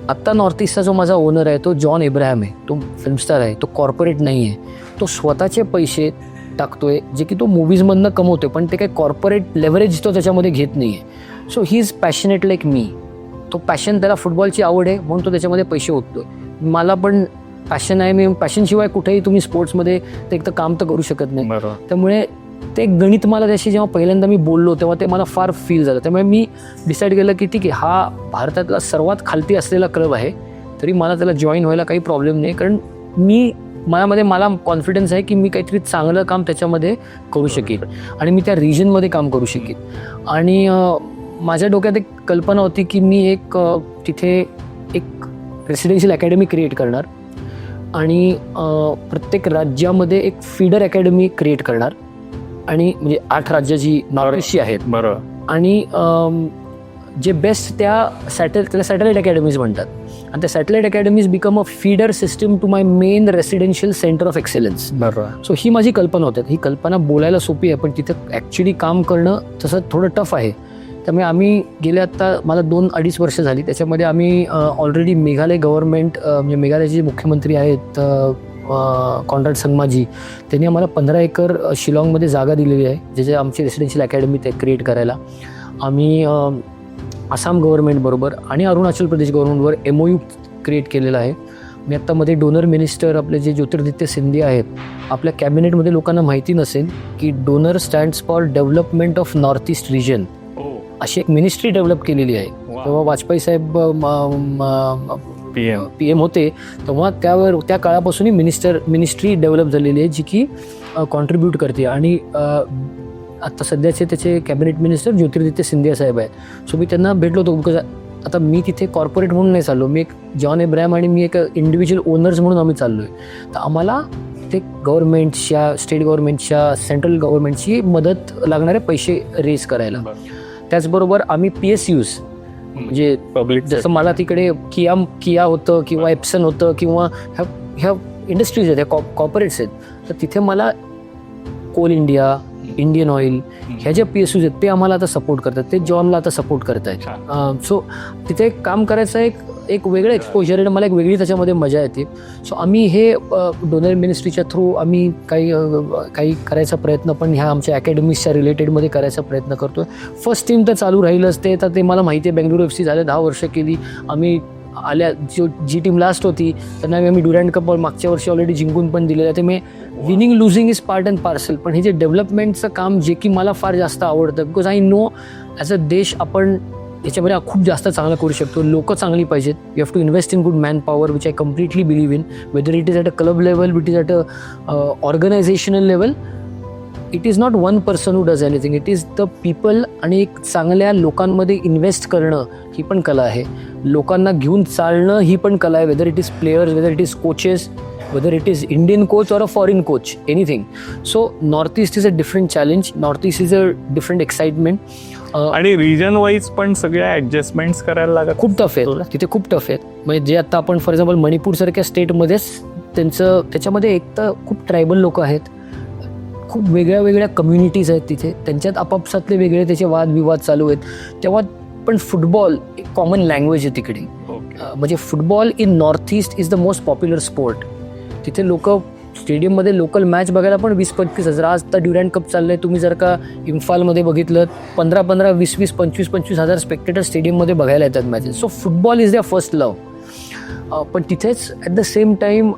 आत्ता नॉर्थ ईस्टचा जो माझा ओनर आहे तो जॉन एब्राहम आहे, तो फिल्मस्टार आहे, तो कॉर्पोरेट नाही आहे. तो स्वतःचे पैसे टाकतोय जे की तो मूवीजमधनं कमवतोय, पण ते काही कॉर्पोरेट लेव्हरेज तो त्याच्यामध्ये घेत नाही आहे. So he is passionate like me. तो पॅशन, त्याला फुटबॉलची आवड आहे म्हणून तो त्याच्यामध्ये पैसे ओततोय. मला पण पॅशन आहे, मी पॅशनशिवाय कुठेही तुम्ही स्पोर्ट्समध्ये ते एक तर काम तर करू शकत नाही. त्यामुळे ते गणित मला त्याशी जेव्हा पहिल्यांदा मी बोललो तेव्हा ते मला फार फील झालं. त्यामुळे मी डिसाईड केलं की ठीक आहे, हा भारतातला सर्वात खालती असलेला क्लब आहे, तरी मला त्याला जॉईन व्हायला काही प्रॉब्लेम नाही. कारण मला कॉन्फिडन्स आहे की मी काहीतरी चांगलं काम त्याच्यामध्ये करू शकेन आणि मी त्या रिजनमध्ये काम करू शकेन. आणि माझ्या डोक्यात एक कल्पना होती की मी तिथे एक रेसिडेन्शियल अकॅडमी क्रिएट करणार आणि प्रत्येक राज्यामध्ये एक फीडर अकॅडमी क्रिएट करणार. आणि म्हणजे 8 राज्याची नॉर्थ ईस्टची आहेत. बरोबर. आणि जे बेस्ट त्याला सॅटेलाइट अकॅडमीज म्हणतात. आणि त्या satellite academies become a feeder system to my main residential centre of excellence. बरोबर. सो ही माझी कल्पना होती. ही कल्पना बोलायला सोपी आहे, पण तिथं ॲक्च्युली काम करणं तसं थोडं टफ आहे. त्यामुळे आम्ही गेले आत्ता मला 2-2.5 वर्ष झाली. त्याच्यामध्ये आम्ही ऑलरेडी मेघालय गव्हर्नमेंट, म्हणजे मेघालयचे जे मुख्यमंत्री आहेत कॉन्राड संगमाजी, त्यांनी आम्हाला 15 एकर शिलाँगमध्ये जागा दिलेली आहे, ज्याच्या आमची रेसिडेन्शियल अकॅडमी ते क्रिएट करायला. आम्ही आसाम गव्हर्नमेंटबरोबर आणि अरुणाचल प्रदेश गव्हर्नमेंटवर MOU क्रिएट केलेला आहे. मी आत्तामध्ये डोनर मिनिस्टर आपले जे ज्योतिरादित्य सिंधिया आहेत, आपल्या कॅबिनेटमध्ये लोकांना माहिती नसेल की DoNER stands for development of north east region अशी एक मिनिस्ट्री डेव्हलप केलेली आहे. तेव्हा वाजपेयी साहेब PM होते, तेव्हा त्या काळापासूनही मिनिस्ट्री डेव्हलप झालेली आहे जी की कॉन्ट्रीब्यूट करते. आणि आता सध्याचे त्याचे कॅबिनेट मिनिस्टर ज्योतिरादित्य सिंधिया साहेब आहेत. सो मी त्यांना भेटलो होतो, बिकॉज आता मी तिथे कॉर्पोरेट म्हणून नाही चाललो, मी एक जॉन एब्राहम आणि मी एक इंडिव्हिज्युअल ओनर्स म्हणून आम्ही चाललो आहे. तर आम्हाला ते गव्हर्नमेंटच्या, स्टेट गव्हर्नमेंटच्या, सेंट्रल गव्हर्नमेंटची मदत लागणारे पैसे रेज करायला. त्याचबरोबर आम्ही PSUs, म्हणजे पब्लिक, जसं मला तिकडे किया होतं किंवा एप्सन होतं किंवा ह्या इंडस्ट्रीज आहेत, ह्या कॉर्पोरेट्स आहेत, तर तिथे मला कोल इंडिया, इंडियन ऑइल, ह्या ज्या PSUs आहेत ते आम्हाला आता सपोर्ट करतात, ते जॉनला आता सपोर्ट करत आहेत. सो तिथे काम करायचं एक वेगळं एक्सपोजर आहे, मला एक वेगळी त्याच्यामध्ये मजा येते. सो आम्ही हे डोनर मिनिस्ट्रीच्या थ्रू आम्ही काही करायचा प्रयत्न पण ह्या आमच्या अकॅडमीजच्या रिलेटेडमध्ये करायचा प्रयत्न करतो. फर्स्ट टीम तर चालू राहीलच, ते मला माहिती आहे. बेंगलुरू FC झाले 10 वर्ष केली आम्ही. जी टीम लास्ट होती त्यांना आम्ही ड्युरँड कप मागच्या वर्षी ऑलरेडी जिंकून पण दिलेलं आहे. ते मी winning losing is part and parcel, पण हे जे डेव्हलपमेंटचं काम जे की मला फार जास्त आवडतं, because I know as a देश आपण याच्यामध्ये खूप जास्त चांगलं करू शकतो. लोक चांगली पाहिजेत. You have to invest in good man power which I completely believe in, whether it is at a club level, it is at a organisational level. It is not one person who does anything, it is the people. आणि एक चांगल्या लोकांमध्ये invest करणं ही पण कला आहे. लोकांना घेऊन चालणं ही पण कला आहे, weather it is players, weather it is coaches, whether it is Indian coach or a foreign coach, anything. So Northeast is a different challenge, Northeast is a different excitement. आणि रिजन वाईज पण सगळ्या ऍडजस्टमेंट्स करायला लागत. खूप tough आहेत तिथे, खूप tough आहेत. म्हणजे जे आता आपण फॉर एक्झाम्पल मणिपूर सारख्या स्टेटमध्येच त्याच्यामध्ये एक तर खूप ट्रायबल लोक आहेत, खूप वेगळ्या वेगळ्या कम्युनिटीज आहेत तिथे, त्यांच्यात आपापसातले वेगळे त्याचे वादविवाद चालू आहेत. तेव्हा पण फुटबॉल एक कॉमन लँग्वेज आहे तिकडे. म्हणजे football in north east is the most popular sport. तिथे लोक स्टेडियममध्ये लोकल मॅच बघायला पण 20-25 हजार. आज तर ड्युरँड कप चाललंय, तुम्ही जर का इम्फालमध्ये बघितलं 15-15, 20-20, 25-25 हजार स्पेक्टेटर स्टेडियममध्ये बघायला येतात matches. So football is there first love. पण तिथेच ॲट द सेम टाईम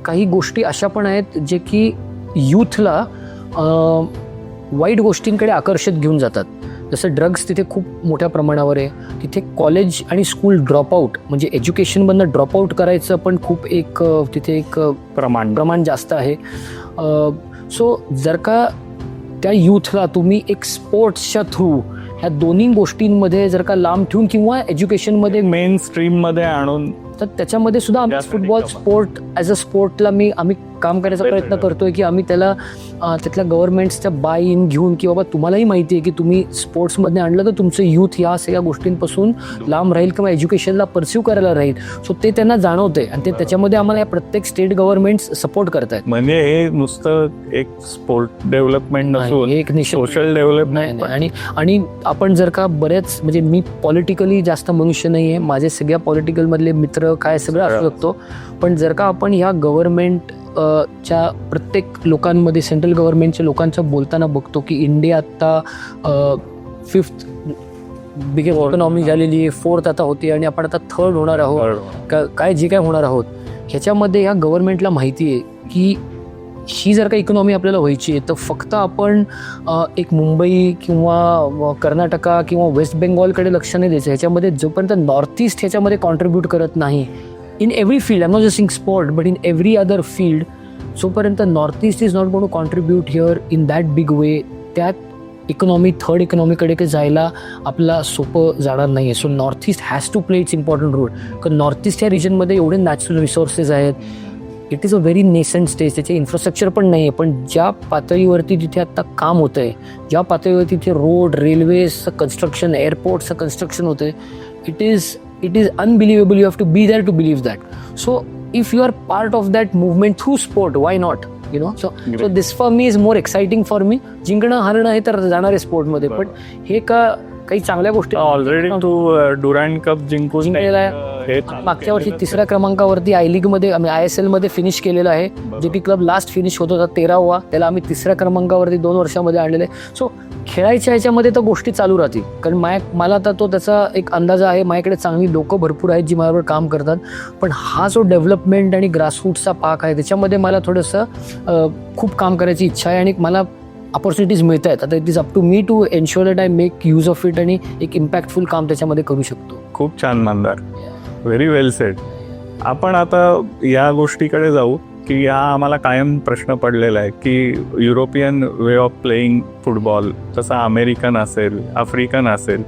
काही गोष्टी अशा पण आहेत जे की यूथला वाईट गोष्टींकडे आकर्षित घेऊन जातात. जसं ड्रग्स तिथे खूप मोठ्या प्रमाणावर आहे. तिथे कॉलेज आणि स्कूल ड्रॉपआउट म्हणजे एज्युकेशनमधनं ड्रॉपआउट करायचं पण खूप एक तिथे एक प्रमाण जास्त आहे. सो जर का त्या यूथला तुम्ही एक स्पोर्ट्सच्या थ्रू ह्या दोन्ही गोष्टींमध्ये जर का लांब ठेवून किंवा एज्युकेशनमध्ये मेन स्ट्रीममध्ये आणून, तर त्याच्यामध्ये सुद्धा आम्ही फुटबॉल स्पोर्ट ॲज अ स्पोर्टला आम्ही काम करायचा प्रयत्न करतोय की आम्ही त्याला त्यातल्या गव्हर्नमेंट्सच्या बाय इन घेऊन की बाबा तुम्हालाही माहिती आहे की तुम्ही स्पोर्ट्समध्ये आणलं तर तुमचं यूथ ह्या सगळ्या गोष्टींपासून लांब राहील किंवा एज्युकेशनला परस्यू करायला राहील. सो ते त्यांना जाणवते आणि ते त्याच्यामध्ये आम्हाला या प्रत्येक स्टेट गव्हर्नमेंट्स सपोर्ट करतायत. म्हणजे हे नुसतं एक स्पोर्ट डेव्हलपमेंट नसून एक सोशल डेव्हलपमेंट. आणि आपण जर का बरेच म्हणजे मी पॉलिटिकली जास्त मनुष्य नाही आहे, माझे सगळ्या पॉलिटिकलमधले मित्र काय सगळं असू शकतो, पण जर का आपण ह्या गव्हर्नमेंट च्या प्रत्येक लोकांमध्ये सेंट्रल गव्हर्नमेंटच्या लोकांचं बोलताना बघतो की इंडिया आत्ता 5th बिगेस्ट इकॉनॉमी झालेली आहे, 4th आता होती आणि आपण आता 3rd होणार आहोत. काय जे काय होणार आहोत ह्याच्यामध्ये ह्या गव्हर्नमेंटला माहिती आहे की ही जर का इकॉनॉमी आपल्याला व्हायची आहे तर फक्त आपण एक मुंबई किंवा कर्नाटका किंवा वेस्ट बेंगॉलकडे लक्ष नाही द्यायचं. ह्याच्यामध्ये जोपर्यंत नॉर्थ ईस्ट ह्याच्यामध्ये कॉन्ट्रीब्यूट करत नाही in every field, I'm not just saying sport, but in every other field, जोपर्यंत north east is not going to contribute here in that big way, त्यात इकॉनॉमी 3rd इकॉनॉमीकडे जायला आपला सोपं जाणार नाही आहे. So North East has to play its important role. कारण North East या रिजनमध्ये एवढे नॅचरल रिसोर्सेस आहेत. It is a very nascent stage, त्याचे इन्फ्रास्ट्रक्चर पण नाही आहे. पण ज्या पातळीवरती तिथे आत्ता काम होतं आहे, ज्या पातळीवरती तिथे रोड, रेल्वेजचं कन्स्ट्रक्शन, एअरपोर्टचं कन्स्ट्रक्शन होतं आहे, it is unbelievable. You have to be there to believe that. So if you are part of that movement through sport, why not, you know? So this for me is more exciting for me. जिंकणं हारणं हे तर जाणार आहे स्पोर्टमध्ये, पण हे काही चांगल्या गोष्टी ऑलरेडी तू ड्युरँड कप जिंकलेला आहे. मागच्या वर्षी 3ऱ्या क्रमांकावरती आय लीगमध्ये आम्ही ISL मध्ये फिनिश केलेलं आहे. जे की क्लब लास्ट फिनिश होत होता 13वा, त्याला आम्ही 3ऱ्या क्रमांकावरती 2 वर्षामध्ये आणलेलं आहे. सो खेळायच्या ह्याच्यामध्ये तर गोष्टी चालू राहतील. कारण मला तर त्याचा एक अंदाजा आहे. माझ्याकडे चांगली लोकं भरपूर आहेत जी माझ्याबरोबर काम करतात. पण हा जो डेव्हलपमेंट आणि ग्रासरूटचा पाक आहे त्याच्यामध्ये मला थोडंसं खूप काम करायची इच्छा आहे आणि मला ऑपॉर्च्युनिटीज मिळत आहेत. आता it is up to me to ensure that I make use of it आणि एक इम्पॅक्टफुल काम त्याच्यामध्ये करू शकतो. खूप छान मंदार, व्हेरी वेल सेड. आपण आता या गोष्टीकडे जाऊ की हा आम्हाला कायम प्रश्न पडलेला आहे की European way of playing football तसा अमेरिकन असेल, आफ्रिकन असेल,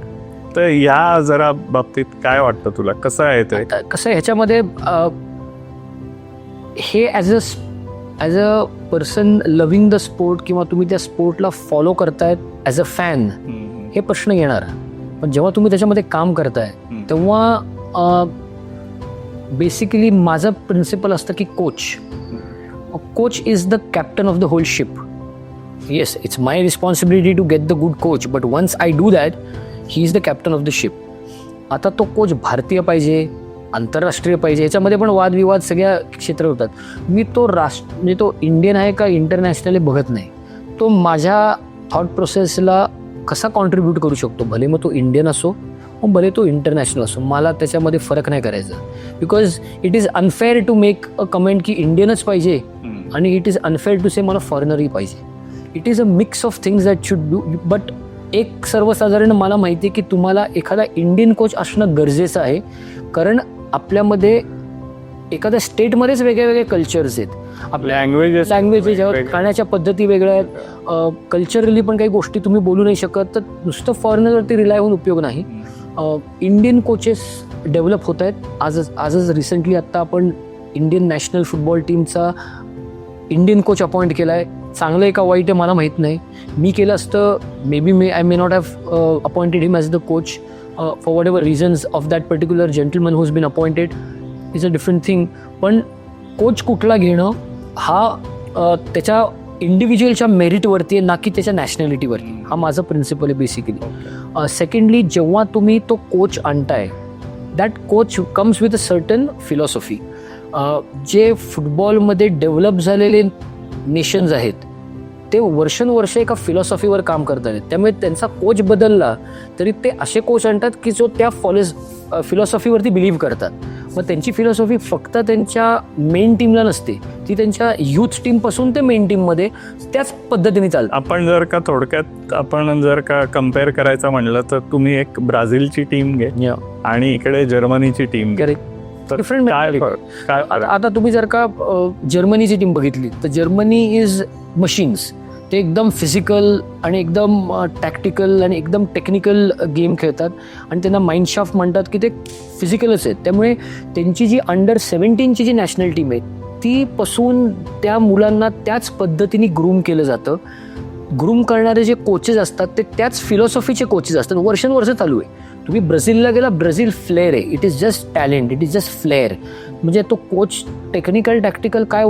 तर या जरा बाबतीत काय वाटतं तुला, कसं आहे ते? कसं ह्याच्यामध्ये हे as a person loving the sport किंवा तुम्ही त्या स्पोर्टला फॉलो करतायत ॲज अ फॅन, हे प्रश्न येणार. पण जेव्हा तुम्ही त्याच्यामध्ये काम करताय तेव्हा बेसिकली माझं प्रिन्सिपल असतं की coach is the captain of the whole ship. Yes, it's my responsibility to get the good coach, but once I do that he is the captain of the ship. आता तो coach भारतीय पाहिजे, आंतरराष्ट्रीय पाहिजे, ह्याच्यामध्ये पण वादविवाद सगळ्या क्षेत्र होतात. मी तो म्हणजे तो इंडियन आहे का इंटरनॅशनली बघत नाही. तो माझ्या थॉट प्रोसेसला कसा कॉन्ट्रीब्यूट करू शकतो, भले मग तो इंडियन असो मग भले तो इंटरनॅशनल असो, मला त्याच्यामध्ये फरक नाही करायचा. Because it is unfair to make a comment की इंडियनच पाहिजे आणि it is unfair to say मला फॉरेनरही पाहिजे. It is a mix of things that should do. But एक सर्वसाधारण मला माहिती आहे की तुम्हाला एखादा इंडियन कोच असणं गरजेचं आहे, कारण आपल्यामध्ये एखाद्या स्टेटमध्येच वेगळे वेगळे कल्चर्स आहेत. आपल्या लँग्वेजेस खाण्याच्या पद्धती वेगळ्या आहेत, कल्चरली पण काही गोष्टी तुम्ही बोलू नाही शकत. तर नुसतं फॉरेनरवरती रिलाय होऊन उपयोग नाही. इंडियन कोचेस डेव्हलप होत आहेत. आजच रिसेंटली आत्ता आपण इंडियन नॅशनल फुटबॉल टीमचा इंडियन कोच अपॉइंट केला आहे. चांगलं आहे का वाईट आहे मला माहीत नाही. मी केलं असतं I may not have appointed him as the coach for whatever reasons of that particular gentleman who's been appointed is a different thing. पण कोच कुठला घेणं हा त्याच्या इंडिव्हिज्युअलच्या मेरिटवरती आहे, ना की त्याच्या नॅशनॅलिटीवरती. हा माझा प्रिन्सिपल आहे बेसिकली. सेकंडली, जेव्हा तुम्ही तो कोच आणताय, that coach comes with a certain philosophy. जे फुटबॉलमध्ये डेव्हलप झालेले नेशन्स आहेत ते वर्षानुवर्ष एका फिलॉसॉफीवर काम करत आहेत. त्यामुळे त्यांचा कोच बदलला तरी ते असे कोच आणतात की जो त्या फिलॉसॉफीवरती बिलीव्ह करतात. मग त्यांची फिलॉसॉफी फक्त त्यांच्या मेन टीमला नसते, ती त्यांच्या यूथ टीमपासून ते मेन टीममध्ये त्याच पद्धतीने चालतं. आपण जर का कम्पेअर करायचं म्हणलं तर तुम्ही एक ब्राझीलची टीम घे आणि इकडे जर्मनीची टीम घे. डिफरंट. आता तुम्ही जर का जर्मनीची टीम बघितली तर जर्मनी इज मशीन्स. ते एकदम फिजिकल आणि एकदम टॅक्टिकल आणि एकदम टेक्निकल गेम खेळतात आणि त्यांना माइंडशाफ्ट म्हणतात की ते फिजिकलच आहेत. त्यामुळे त्यांची जी अंडर 17ची जी नॅशनल टीम आहे ती पासून त्या मुलांना त्याच पद्धतीने ग्रूम केलं जातं. ग्रूम करणारे जे कोचेस असतात ते त्याच फिलॉसॉफीचे कोचेस असतात. वर्षानुवर्ष चालू आहे. तुम्ही ब्राझीलला गेला, ब्राझील फ्लेअर आहे. It is just talent, it is just flair. म्हणजे तो कोच टेक्निकल टॅक्टिकल काय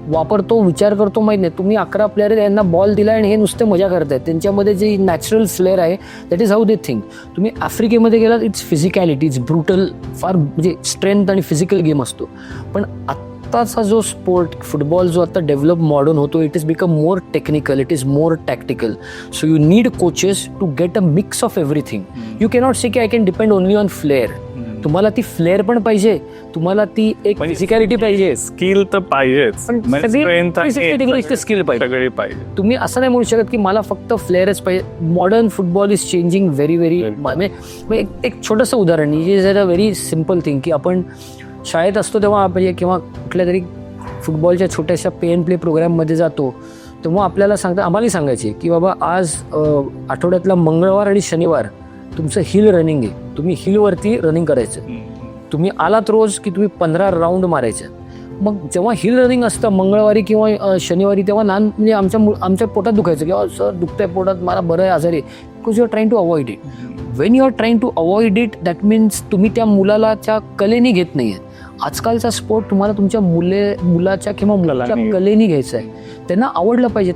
वापरतो, विचार करतो माहीत नाही. तुम्ही 11 प्लेयर आहेत, यांना बॉल दिला आणि हे नुसते मजा करतायत. त्यांच्यामध्ये जे नॅचरल फ्लेअर आहे that is how they think. तुम्ही आफ्रिकेमध्ये गेलात, इट्स फिजिकॅलिटी, इट्स ब्रुटल, फार म्हणजे स्ट्रेंथ आणि फिजिकल गेम असतो. पण आत्ताचा जो स्पोर्ट फुटबॉल जो आता डेव्हलप मॉडर्न होतो, it is become more technical, it is more tactical. So you need coaches to get a mix of everything. You cannot say की I can depend only on flair. तुम्हाला ती flare पण पाहिजे, तुम्हाला ती एक फिजिकॅलिटी पाहिजे, स्किल तर पाहिजेच, स्किल सगळी पाहिजे. तुम्ही असं नाही म्हणू शकत की मला फक्त फ्लेअरच पाहिजे. Modern football is changing very एक छोटंसं उदाहरण is a very simple thing की आपण शाळेत असतो तेव्हा म्हणजे किंवा कुठल्या तरी फुटबॉलच्या छोट्याशा पे अँड प्ले प्रोग्राममध्ये जातो तेव्हा आपल्याला आम्हाला सांगायचे की बाबा आज आठवड्यातला मंगळवार आणि शनिवार तुमचं हिल रनिंग आहे, तुम्ही हिलवरती रनिंग करायचं. तुम्ही आलात रोज की तुम्ही 15 राऊंड मारायचे. मग जेव्हा हिल रनिंग असतं मंगळवारी किंवा शनिवारी तेव्हा म्हणजे आमच्या पोटात दुखायचं की सर दुखतंय पोटात, मला बरं आहे, आजारी. Because you are trying to avoid it. When you are trying to avoid it that means तुम्ही त्या मुलाला त्या कलेने घेत नाही आहेत. आजकालचा स्पोर्ट तुम्हाला तुमच्या मुलाच्या किंवा मुलाच्या कलेने घ्यायचा आहे. त्यांना आवडलं पाहिजे.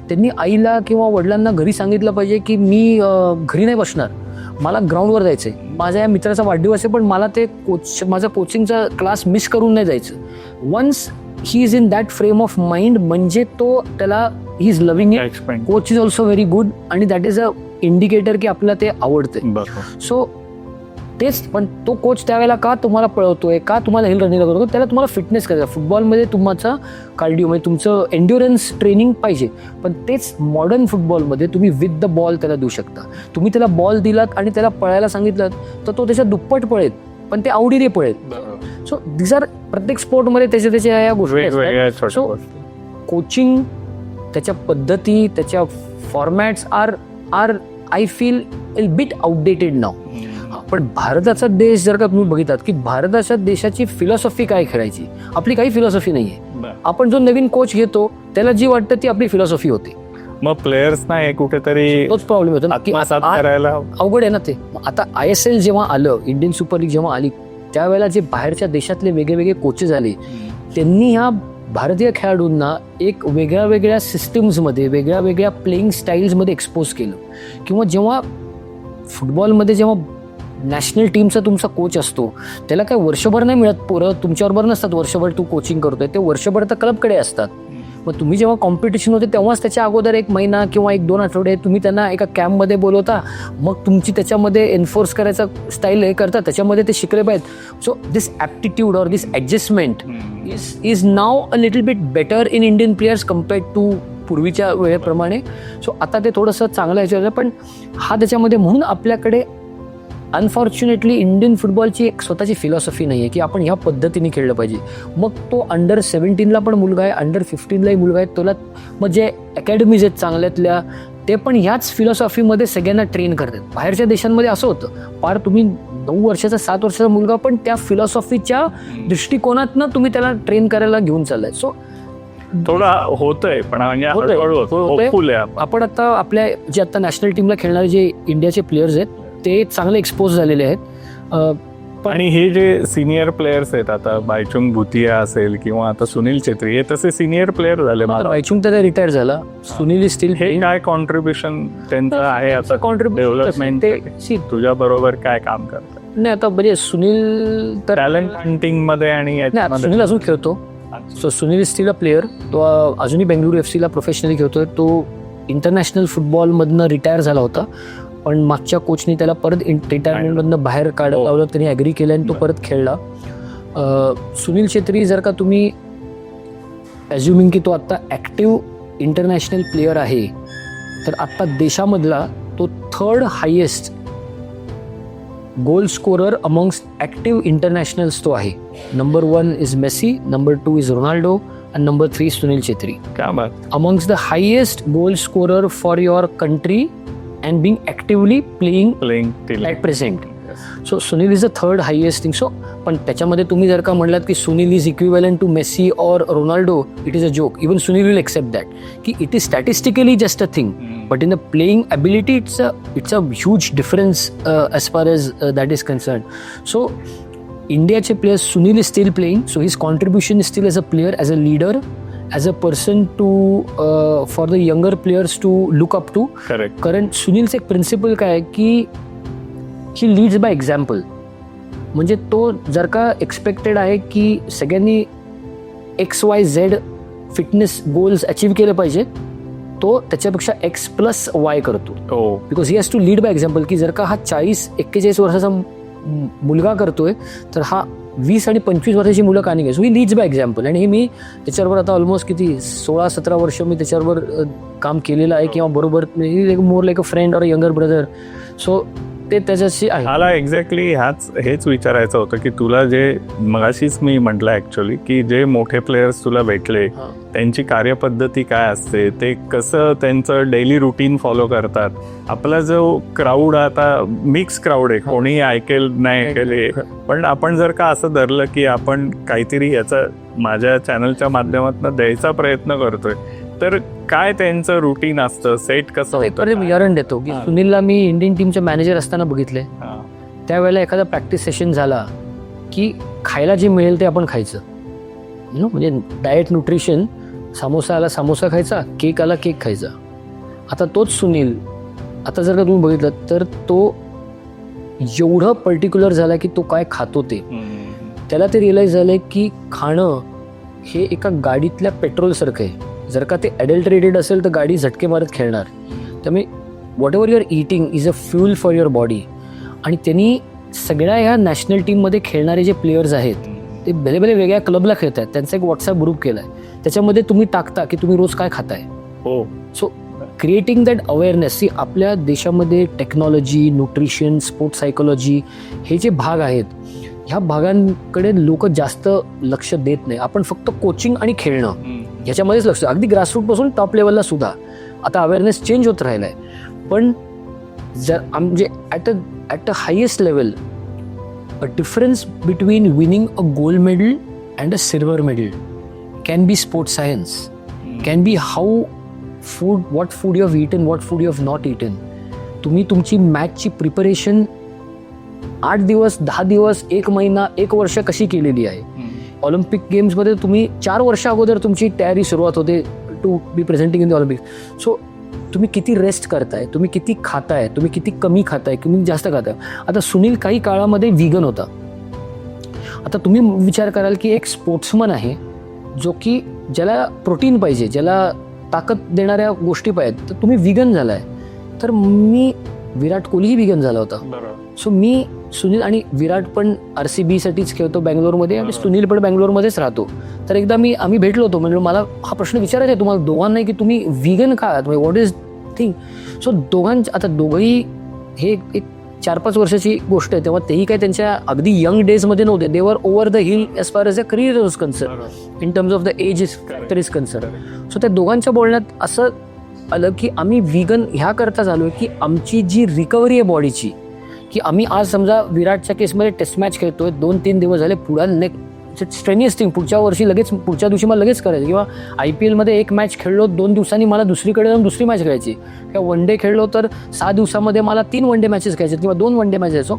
त्यांनी आईला किंवा वडिलांना घरी सांगितलं पाहिजे की मी घरी नाही बसणार, मला ग्राउंडवर जायचं आहे. माझ्या या मित्राचा वाढदिवस आहे पण मला ते माझा कोचिंगचा क्लास मिस करून नाही जायचं. Once he is in that frame of mind म्हणजे त्याला he is loving it. Coach is also very good आणि दॅट इज अ इंडिकेटर की आपल्याला ते आवडते. सो तेच, पण तो कोच त्यावेळेला का तुम्हाला पळवतोय, का तुम्हाला हिल रनिंग करतो, त्याला तुम्हाला फिटनेस करायचा. फुटबॉलमध्ये तुमचा कार्डिओ म्हणजे तुमचं एन्ड्युरन्स ट्रेनिंग पाहिजे. पण तेच मॉडर्न फुटबॉलमध्ये तुम्ही विथ द बॉल त्याला देऊ शकता. तुम्ही त्याला बॉल दिलात आणि त्याला पळायला सांगितलं तर तो त्याच्या दुप्पट पळेल, पण ते आवडीने पळेल. सो दिस आर प्रत्येक स्पोर्टमध्ये त्याच्या या गोष्टी. सो कोचिंग, त्याच्या पद्धती, त्याच्या formats are I feel a bit outdated नाव. पण भारताचा देश जर का तुम्ही बघितलात की भारताच्या देशाची फिलॉसॉफी काय खेळायची, आपली काही फिलॉसॉफी नाहीये. आपण जो नवीन कोच घेतो त्याला जी वाटतं ती आपली फिलॉसॉफी होती. मग प्लेयर्सना हे कुठेतरी तोच प्रॉब्लेम होतो ना की अवघड आहे ना ते. आता ISL जेव्हा आलं, इंडियन सुपर लीग जेव्हा आली, त्यावेळेला जे बाहेरच्या देशातले वेगळे कोचेस आले त्यांनी ह्या भारतीय खेळाडूंना एक वेगळ्या सिस्टम्समध्ये, वेगळ्या प्लेइंग स्टाईल्समध्ये एक्सपोज केलं. किंवा जेव्हा फुटबॉलमध्ये जेव्हा नॅशनल टीमचा तुमचा कोच असतो त्याला काय वर्षभर नाही मिळत, पोरं तुमच्याबरोबर नसतात वर्षभर तू कोचिंग करतोय, ते वर्षभर तर क्लबकडे असतात. मग तुम्ही जेव्हा कॉम्पिटिशन होते तेव्हाच त्याच्या अगोदर 1 महिना किंवा 1-2 आठवडे तुम्ही त्यांना एका कॅम्पमध्ये बोलवता, मग तुमची त्याच्यामध्ये एन्फोर्स करायचा स्टाईल हे करता, त्याच्यामध्ये ते शिकले पाहिजेत. So this aptitude or this adjustment is now a little bit better in Indian players compared to पूर्वीच्या वेळेप्रमाणे. सो आता ते थोडंसं चांगलं ह्याच्यावर आहे, पण हा त्याच्यामध्ये म्हणून आपल्याकडे अनफॉर्च्युनेटली इंडियन फुटबॉलची एक स्वतःची फिलॉसॉफी नाही आहे की आपण ह्या पद्धतीने खेळलं पाहिजे. मग तो अंडर 17ला पण मुलगा आहे, अंडर 15लाही मुलगा आहे, तुला मग जे अकॅडमीज आहेत चांगल्यातल्या ते पण ह्याच फिलॉसॉफीमध्ये सगळ्यांना ट्रेन करतात. बाहेरच्या देशांमध्ये असं होतं, पार तुम्ही 9 वर्षाचा 7 वर्षाचा मुलगा पण त्या फिलॉसॉफीच्या दृष्टिकोनातनं तुम्ही त्याला ट्रेन करायला घेऊन चाललाय. सो थोडा होतंय पण म्हणजे हळूहळू होतंय. hopeful आहे. आपण आता आपल्या जे आता नॅशनल टीमला खेळणारे जे इंडियाचे प्लेयर्स आहेत ते चांगले एक्सपोज झालेले आहेत. आणि हे जे सिनियर प्लेयर्स आहेत आता बायचुंग भुतिया असेल किंवा आता सुनील छेत्री हे तसे सिनियर प्लेयर झाले. बायचुंग तर रिटायर झाला, सुनील स्टील हे काय कॉन्ट्रीब्युशन त्यांचं आहे आता कॉन्ट्रीब्युशन डेव्हलपमेंट तुझ्या बरोबर काय काम करतात? नाही आता म्हणजे सुनील तर टॅलेंट हंटिंग मध्ये आणि याच्यामध्ये सुनील अजून खेळतो. So Sunil steel a player, तो अजूनही बेंगळुरू FC ला प्रोफेशनली खेळतोय. तो इंटरनॅशनल फुटबॉलमधनं रिटायर झाला होता, पण मागच्या कोचनी त्याला परत रिटायरमेंटमधनं बाहेर काढायला लावलं, त्यांनी ॲग्री केलं आणि तो परत खेळला. सुनील छेत्री जर का तुम्ही ॲज्युमिंग की तो आत्ता ॲक्टिव्ह इंटरनॅशनल प्लेयर आहे, तर आत्ता देशामधला तो 3rd highest goal scorer amongst active internationals तो आहे. Number 1 is Messi, number 2 is Ronaldo and number 3 Sunil Chhetri. क्या बात. Amongst the highest goal scorer for your country and being actively playing till at present. So Sunil is the 3rd highest thing. So पण त्याच्यामध्ये तुम्ही जर का म्हणलात की Sunil is equivalent to Messi or Ronaldo, it is a joke. Even Sunil will accept that की it is statistically just a thing, but in the playing ability it's a huge difference as far as that is concerned. So Indiaचे players, Sunil is still playing, so his contribution is still as a player, as a leader, as a person to for the younger players to look up to. Correct. कारण सुनीलचं एक principal काय आहे की ही leads by example. म्हणजे तो जर का एक्सपेक्टेड आहे की सगळ्यांनी XYZ फिटनेस गोल्स अचीव्ह केले पाहिजेत, तो त्याच्यापेक्षा X+Y करतो. Because he has to lead by example. की जर का हा 40-41 वर्षाचा मुलगा करतोय, तर हा 20 आणि 25 वर्षाची मुलं का नाही घ्यायची. ही लीड्स बाय एक्झाम्पल. आणि हे मी त्याच्याबरोबर आता ऑलमोस्ट किती 16-17 वर्ष मी त्याच्याबरोबर काम केलेलं आहे, किंवा बरोबर मोर लाईक अ फ्रेंड और अ यंगर ब्रदर. सो ते त्याच्याशी आहे. मला एक्झॅक्टली हेच विचारायचं होतं की तुला जे मगाशीच मी म्हटलं ॲक्च्युली की जे मोठे प्लेयर्स तुला भेटले त्यांची कार्यपद्धती काय असते, ते कसं त्यांचं डेली रुटीन फॉलो करतात. आपला जो क्राऊड आता मिक्स क्राऊड आहे, कोणी ऐकेल नाही ऐकेल, पण आपण जर का असं धरलं की आपण काहीतरी याचा माझ्या चॅनलच्या माध्यमातून द्यायचा प्रयत्न करतोय, तर काय त्यांचं रुटीन असतं, सेट कसं होतं? उदाहरण देतो की सुनीलला मी इंडियन टीमचे मॅनेजर असताना बघितले. त्यावेळेला एखादा प्रॅक्टिस सेशन झाला की खायला जे मिळेल ते आपण खायचं. म्हणजे डाएट न्यूट्रिशन, समोसा आला समोसा खायचा, केक आला केक खायचा. आता तोच सुनील आता जर का तुम्ही बघितलं तर तो एवढं पर्टिक्युलर झाला की तो काय खातो ते. त्याला ते रिअलाइज झालंय की खाणं हे एका गाडीतल्या पेट्रोलसारखं आहे. जर का ते ॲडल्टरेटेड असेल तर गाडी झटके मारत खेळणार. त्यामुळे what ever your eating is a fuel for your body. आणि त्यांनी सगळ्या ह्या नॅशनल टीममध्ये खेळणारे जे प्लेयर्स आहेत ते भले भले वेगळ्या क्लबला खेळत आहेत, त्यांचा एक व्हॉट्सअप ग्रुप केला आहे. त्याच्यामध्ये तुम्ही टाकता की तुम्ही रोज काय खाताय. हो. So creating that awareness. आपल्या देशामध्ये टेक्नॉलॉजी, न्यूट्रिशन, स्पोर्ट्स सायकोलॉजी हे जे भाग आहेत, ह्या भागांकडे लोक जास्त लक्ष देत नाही. आपण फक्त कोचिंग आणि खेळणं ह्याच्यामध्येच लक्ष, अगदी ग्रासरूटपासून टॉप लेवलला सुद्धा आता अवेअरनेस चेंज होत राहिला आहे. पण जर म्हणजे at a highest level a difference between winning a gold medal and a silver medal can be sports science, can be how food, what food you have eaten, what food you have not eaten. तुम्ही तुमची मॅचची preparation 8 दिवस, 10 दिवस, 1 महिना, 1 वर्ष कशी केलेली आहे. Olympic गेम्समध्ये तुम्ही 4 वर्ष अगोदर तुमची तयारी सुरुवात होते to be presenting in the Olympics. So तुम्ही किती रेस्ट करताय, तुम्ही किती खाताय, तुम्ही किती कमी खाताय, तुम्ही जास्त खाताय. आता सुनील काही काळामध्ये व्हिगन होता. आता तुम्ही विचार कराल की एक स्पोर्ट्समन आहे जो की ज्याला प्रोटीन पाहिजे, ज्याला ताकद देणाऱ्या गोष्टी पाहिजेत, तर तुम्ही व्हिगन झालाय. तर मी विराट कोहलीही व्हिगन झाला होता. सो मी सुनील आणि विराट पण RCB साठीच खेळतो बँगलोरमध्ये आणि सुनील पण बँगलोरमध्येच राहतो. तर एकदा आम्ही भेटलो होतो, म्हणजे मला हा प्रश्न विचारायचा आहे तुम्हाला दोघांनाही की तुम्ही व्हिगन का आहात, व्हॉट इज थिंग. सो आता दोघंही हे एक 4-5 वर्षाची गोष्ट आहे, तेव्हा तेही काय त्यांच्या अगदी यंग डेजमध्ये नव्हते. They were over the hill as far as a career was concern, in terms of the age factor is concern. So त्या दोघांच्या बोलण्यात असं आलं की आम्ही व्हिगन ह्या करता झालो की आमची जी रिकव्हरी आहे बॉडीची, की आम्ही आज समजा विराटच्या केसमध्ये टेस्ट मॅच खेळतोय, 2-3 दिवस झाले, पुढा स्ट्रेनियस थिंग, पुढच्या वर्षी पुढच्या दिवशी मला लगेच करायचं. किंवा IPL मध्ये एक मॅच खेळलो, 2 दिवसांनी मला दुसरीकडे जाऊन दुसरी मॅच खेळायची. किंवा वन डे खेळलो तर 6 दिवसामध्ये मला 3 वन डे मॅचेस खेळायचे किंवा 2 वन डे मॅच यायचो.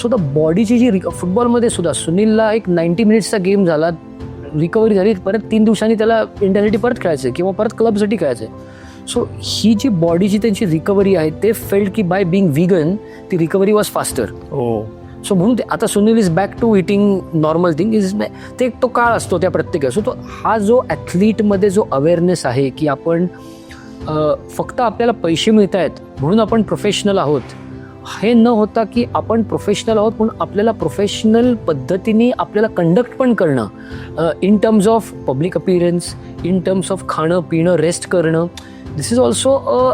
सो द बॉडीची जी फुटबॉलमध्ये सुद्धा सुनीलला एक 90 मिनिट्सचा गेम झाला, रिकव्हरी झाली, परत 3 दिवसांनी त्याला इंडियासाठी परत खेळायचं किंवा परत क्लबसाठी खेळायचं. सो ही जी बॉडीची त्यांची रिकव्हरी आहे, ते फेल्ड की बाय बिंग व्हिगन ती रिकव्हरी वॉज फास्टर. सो म्हणून आता Sunil is back to eating normal thing is, ते तो काळ असतो त्या प्रत्येक. सो तो हा जो ॲथलीटमध्ये जो अवेअरनेस आहे की आपण फक्त आपल्याला पैसे मिळत आहेत म्हणून आपण प्रोफेशनल आहोत, हे न होता की आपण प्रोफेशनल आहोत म्हणून आपल्याला प्रोफेशनल पद्धतीने आपल्याला कंडक्ट पण करणं, in terms of public appearance, in terms of खाणं पिणं रेस्ट करणं. This is also a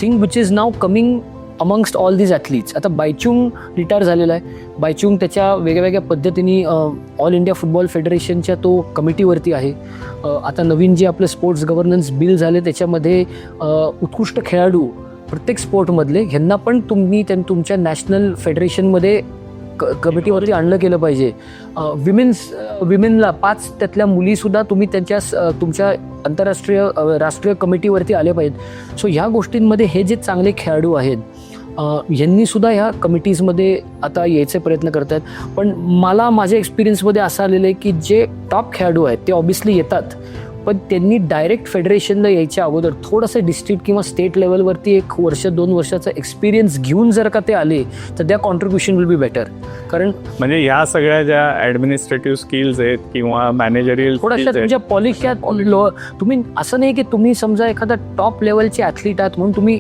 thing which is now coming amongst all these athletes. आता बायचुंग रिटायर झालेला आहे. बायचुंग त्याच्या वेगळ्या पद्धतीने ऑल इंडिया फुटबॉल फेडरेशनच्या तो कमिटीवरती आहे. आता नवीन जे आपलं स्पोर्ट्स गव्हर्नन्स बिल झाले त्याच्यामध्ये उत्कृष्ट खेळाडू प्रत्येक स्पोर्टमधले ह्यांना पण तुम्ही तुमच्या नॅशनल फेडरेशनमध्ये कमिटीवरती आणलं गेलं पाहिजे. विमेनला 5 त्यातल्या मुलीसुद्धा तुम्ही तुमच्या आंतरराष्ट्रीय राष्ट्रीय कमिटीवरती आले पाहिजेत. सो ह्या गोष्टींमध्ये हे जे चांगले खेळाडू आहेत यांनी सुद्धा ह्या कमिटीजमध्ये आता यायचे प्रयत्न करत आहेत. पण मला माझ्या एक्सपिरियन्समध्ये असं आलेलं आहे की जे टॉप खेळाडू आहेत ते ऑब्व्हियसली येतात, पण त्यांनी डायरेक्ट फेडरेशनला यायच्या अगोदर थोडंसं डिस्ट्रिक्ट किंवा स्टेट लेवलवरती 1 वर्ष 2 वर्षाचा एक्सपिरियन्स घेऊन जर का ते आले तर त्या कॉन्ट्रीब्युशन विल बी बेटर. कारण म्हणजे ह्या सगळ्या ज्या ॲडमिनिस्ट्रेटिव्ह स्किल्स आहेत किंवा मॅनेजरियल थोड्याशा तुमच्या पॉलिश तुम्ही असं नाही की तुम्ही समजा एखादा टॉप लेवलचे ॲथलीट आहात म्हणून तुम्ही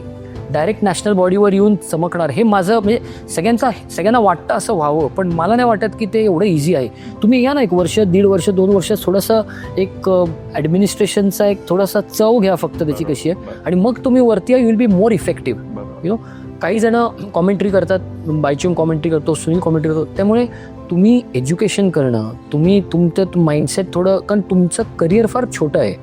डायरेक्ट नॅशनल बॉडीवर येऊन चमकणार. हे माझं म्हणजे सगळ्यांना वाटतं असं व्हावं, पण मला नाही वाटत की ते एवढं इझी आहे. तुम्ही या ना 1 वर्ष 1.5 वर्ष 2 वर्ष थोडंसं एक ॲडमिनिस्ट्रेशनचा एक थोडासा चव घ्या फक्त त्याची कशी आहे, आणि मग तुम्ही वरती you will be more effective. You know काही जण कॉमेंट्री करतात, बायचुंग कॉमेंट्री करतो, सुनील कॉमेंट्री करतो. त्यामुळे तुम्ही एज्युकेशन करणं, तुम्ही तुमचं माइंडसेट थोडं, कारण तुमचं करिअर फार छोटं आहे.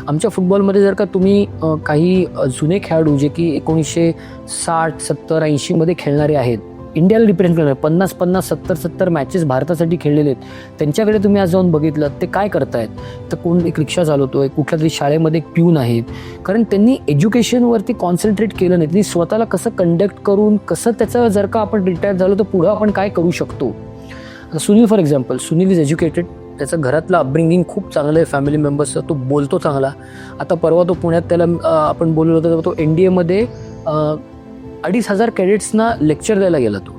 आमच्या फुटबॉलमध्ये जर का तुम्ही काही जुने खेळाडू जे की 1960, 70, 80मध्ये खेळणारे आहेत, इंडियाला रिप्रेझेंट करणारे, 50, 70 मॅचेस भारतासाठी खेळलेले आहेत, त्यांच्याकडे तुम्ही आज जाऊन बघितलं ते काय करतायत. तर कोण एक रिक्षा चालवतोय, कुठल्या तरी शाळेमध्ये एक प्यून आहे, कारण त्यांनी एज्युकेशनवरती कॉन्सन्ट्रेट केलं नाही. त्यांनी स्वतःला कसं कंडक्ट करून कसं त्याचं जर का आपण रिटायर झालो तर पुढं आपण काय करू शकतो. Sunil for example, Sunil is educated, त्याचं घरातलं अपब्रिंगिंग खूप चांगलं आहे, फॅमिली मेंबर्सचं, तो बोलतो चांगला. आता परवा तो पुण्यात त्याला आपण बोललो होतो, तर तो NDAमध्ये 2,500 कॅडेट्सना लेक्चर द्यायला गेला तो.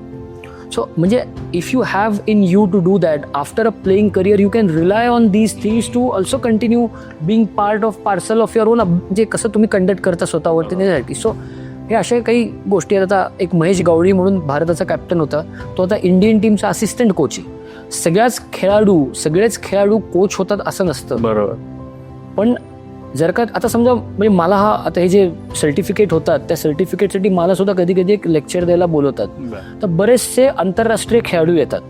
सो म्हणजे if you have in you to do that after a playing career, you can rely on these things to also continue being parcel of your own, म्हणजे कसं तुम्ही कंडक्ट करता स्वतःवरती त्यासाठी. सो हे अशा काही गोष्टी आहेत. आता एक महेश गवळी म्हणून भारताचा कॅप्टन होता, तो आता इंडियन टीमचा असिस्टंट कोच आहे. सगळेच खेळाडू कोच होतात असं नसतं. बरोबर. पण जर का आता समजा म्हणजे मला आता हे जे सर्टिफिकेट होतात त्या सर्टिफिकेटसाठी मला सुद्धा कधी कधी एक लेक्चर द्यायला बोलवतात. तर बरेचसे आंतरराष्ट्रीय खेळाडू येतात,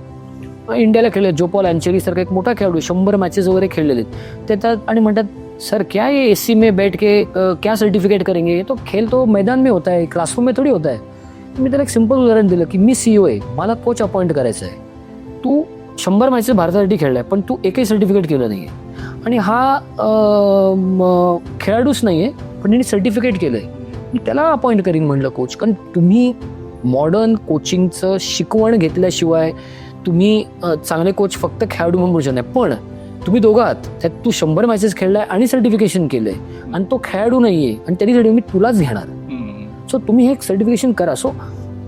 इंडियाला खेळले, जोपॉल अँचेली सारखा एक मोठा खेळाडू 100 मॅचेस वगैरे खेळलेले ते येतात आणि म्हणतात, सर क्या ये AC में बैठ के क्या सर्टिफिकेट करेंगे, ये तो खेल तो मैदान में होता है, क्लासरूम में थोडी होता है. मी त्याला एक सिंपल उदाहरण दिलं की मी CEO आहे, मला कोच अपॉइंट करायचं आहे, तू 100 मॅचेस भारतासाठी खेळलाय पण तू एकही सर्टिफिकेट केलं नाहीये, आणि हा खेळाडूच नाहीये पण त्यांनी सर्टिफिकेट केलंय, मी त्याला अपॉइंट करीन म्हणलं कोच. कारण तुम्ही मॉडर्न कोचिंगचं शिकवण घेतल्याशिवाय तुम्ही चांगले कोच फक्त खेळाडू म्हणून बोलू शकत नाही. पण तुम्ही दोघं आहात, त्यात तू 100 मॅचेस खेळलाय आणि सर्टिफिकेशन केलंय, आणि तो खेळाडू नाहीये आणि त्यासाठी मी तुलाच घेणार. सो तुम्ही हे सर्टिफिकेशन करा. सो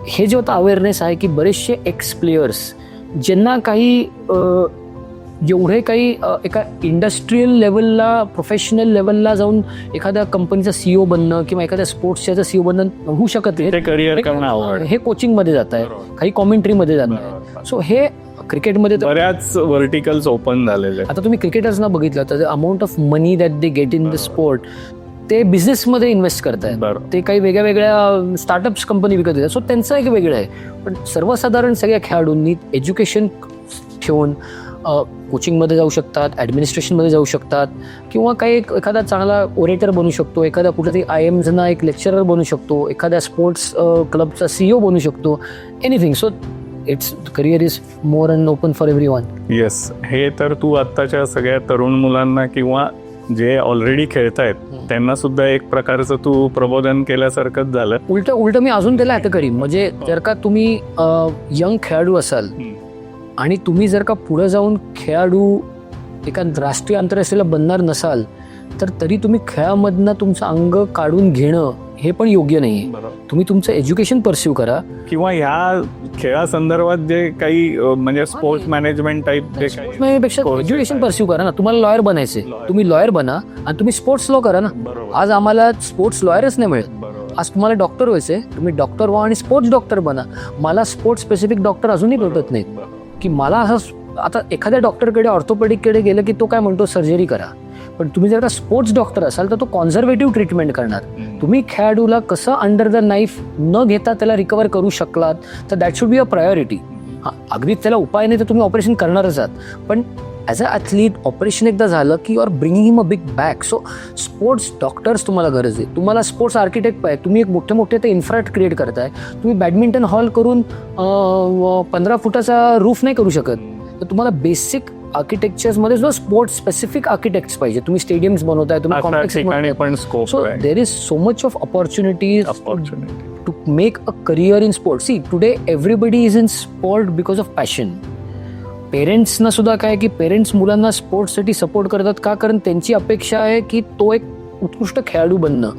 हे जे होतं अवेअरनेस आहे की बरेचसे एक्स प्लेयर्स ज्यांना काही जेवढे काही एका इंडस्ट्रीयल लेवलला, प्रोफेशनल लेवलला जाऊन एखाद्या कंपनीचा सीईओ बनणं किंवा एखाद्या स्पोर्ट्सच्या सीईओ बनणं होऊ शकत नाही. ते करिअर करणं आवड, हे कोचिंगमध्ये जात आहे, काही कॉमेंट्रीमध्ये जात आहे. सो हे क्रिकेटमध्ये बऱ्याच व्हर्टिकल्स ओपन झालेले. आता तुम्ही क्रिकेटर्सना बघितलं तर amount of money that they get in the sport, ते बिझनेसमध्ये इन्व्हेस्ट करतायत. ते काही वेगळ्या वेगळ्या स्टार्टअप्स कंपनी विकत देतात. सो त्यांचं एक वेगळं आहे. पण सर्वसाधारण सगळ्या खेळाडूंनी एज्युकेशन ठेवून कोचिंगमध्ये जाऊ शकतात, ॲडमिनिस्ट्रेशनमध्ये जाऊ शकतात, किंवा काही एखादा चांगला ओरेटर बनू शकतो, एखादा कुठेतरी IIMsना एक लेक्चरर बनू शकतो, एखाद्या स्पोर्ट्स क्लबचा CEO बनू शकतो, anything. So it's career is more and open for everyone. Yes, हे तर तू आत्ताच्या सगळ्या तरुण मुलांना किंवा जे ऑलरेडी खेळतायत त्यांना सुद्धा एक प्रकारचं तू प्रबोधन केल्यासारखंच झालं. उलट मी अजून त्याला आता करीन. म्हणजे जर का तुम्ही यंग खेळाडू असाल आणि तुम्ही जर का पुढे जाऊन खेळाडू एका राष्ट्रीय आंतरराष्ट्रीयला बनणार नसाल, तर तरी तुम्ही खेळामधनं तुमचं अंग काढून घेणं हे पण योग्य नाही. तुम्ही तुमचं एज्युकेशन परस्यू करा, किंवा ह्या खेळासंदर्भात जे काही म्हणजे स्पोर्ट्स मॅनेजमेंट टाईप जे काही पेक्षा एज्युकेशन परस्यू करा ना. तुम्हाला लॉयर बनायचे, तुम्ही लॉयर बना आणि तुम्ही स्पोर्ट्स लॉ करा ना. आज आम्हाला स्पोर्ट्स लॉयरच नाही मिळत. आज तुम्हाला डॉक्टर व्हायचंय, तुम्ही डॉक्टर व्हा आणि स्पोर्ट्स डॉक्टर बना. मला स्पोर्ट्स स्पेसिफिक डॉक्टर अजूनही भेटत नाहीत. की मला असं आता एखाद्या डॉक्टरकडे, ऑर्थोपेडिककडे गेलं की तो काय म्हणतो सर्जरी करा. पण तुम्ही जर का स्पोर्ट्स डॉक्टर असाल तर तो कॉन्झर्वेटिव्ह ट्रीटमेंट करणार. तुम्ही खेळाडूला कसं अंडर द नाईफ न घेता त्याला रिकवर करू शकलात तर that should be a priority. हां, अगदी त्याला उपाय नाही तर तुम्ही ऑपरेशन करणारच आहात. पण ॲज अ ॲथलीट ऑपरेशन एकदा झालं की you are bringing him a big back. So sports doctors तुम्हाला गरज आहे. तुम्हाला स्पोर्ट्स आर्किटेक्ट पाहिजे. तुम्ही एक मोठे ते इन्फ्राट क्रिएट करताय. तुम्ही बॅडमिंटन हॉल करून 15 फुटाचा रूफ नाही करू शकत. तर तुम्हाला बेसिक आर्किटेक्चर्समध्ये सुद्धा स्पोर्ट्स स्पेसिफिक आर्किटेक्ट्स पाहिजे. तुम्ही स्टेडियम्स बनवताय, तुम्ही कॉम्प्लेक्स पण scope. So there is so much of opportunities to make a career in sports. See today everybody is in sport because of passion. पेरेंट्सना सुद्धा काय की पेरेंट्स मुलांना स्पोर्ट्ससाठी सपोर्ट करतात का? कारण त्यांची अपेक्षा आहे की तो एक उत्कृष्ट खेळाडू बनणं.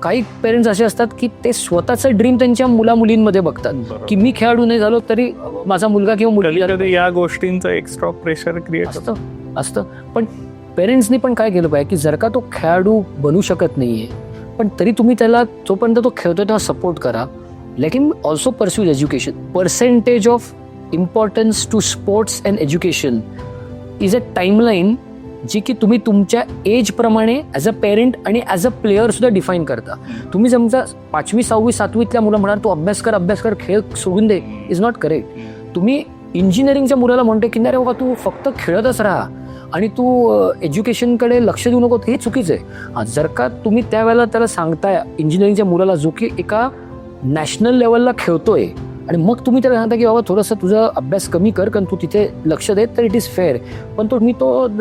काही पेरेंट्स असे असतात की ते स्वतःचं ड्रीम त्यांच्या मुलींमध्ये बघतात की मी खेळाडू नाही झालो तरी माझा मुलगा किंवा मुलगी. या गोष्टींचं एक्स्ट्रा प्रेशर क्रिएट असतं. पण पेरेंट्सनी पण काय केलं पाहिजे की जर का तो खेळाडू बनू शकत नाहीये पण तरी तुम्ही त्याला जोपर्यंत तो खेळतोय तेव्हा सपोर्ट करा. Let him also pursue education. Percentage of importance to sports and education is a timeline जी की तुम्ही तुमच्या एज प्रमाणे ॲज अ पेरेंट आणि ॲज अ प्लेयर सुद्धा डिफाईन करता. तुम्ही समजा 5वी 6वी 7वीतल्या मुलं म्हणाल तू अभ्यास कर, खेळ सोडून दे, इज नॉट करेक्ट. तुम्ही इंजिनिअरिंगच्या मुलाला म्हणतो की नाही रे बाबा तू फक्त खेळतच राहा आणि तू एज्युकेशनकडे लक्ष देऊ नको, हे चुकीचं आहे. जर का तुम्ही त्यावेळेला त्याला सांगताय इंजिनिअरिंगच्या मुलाला जो की एका नॅशनल लेवलला खेळतोय आणि मग तुम्ही त्याला सांगता की बाबा थोडंसं तुझा अभ्यास कमी कर कारण तू तिथे लक्ष देत तर इट इज फेअर. पण तो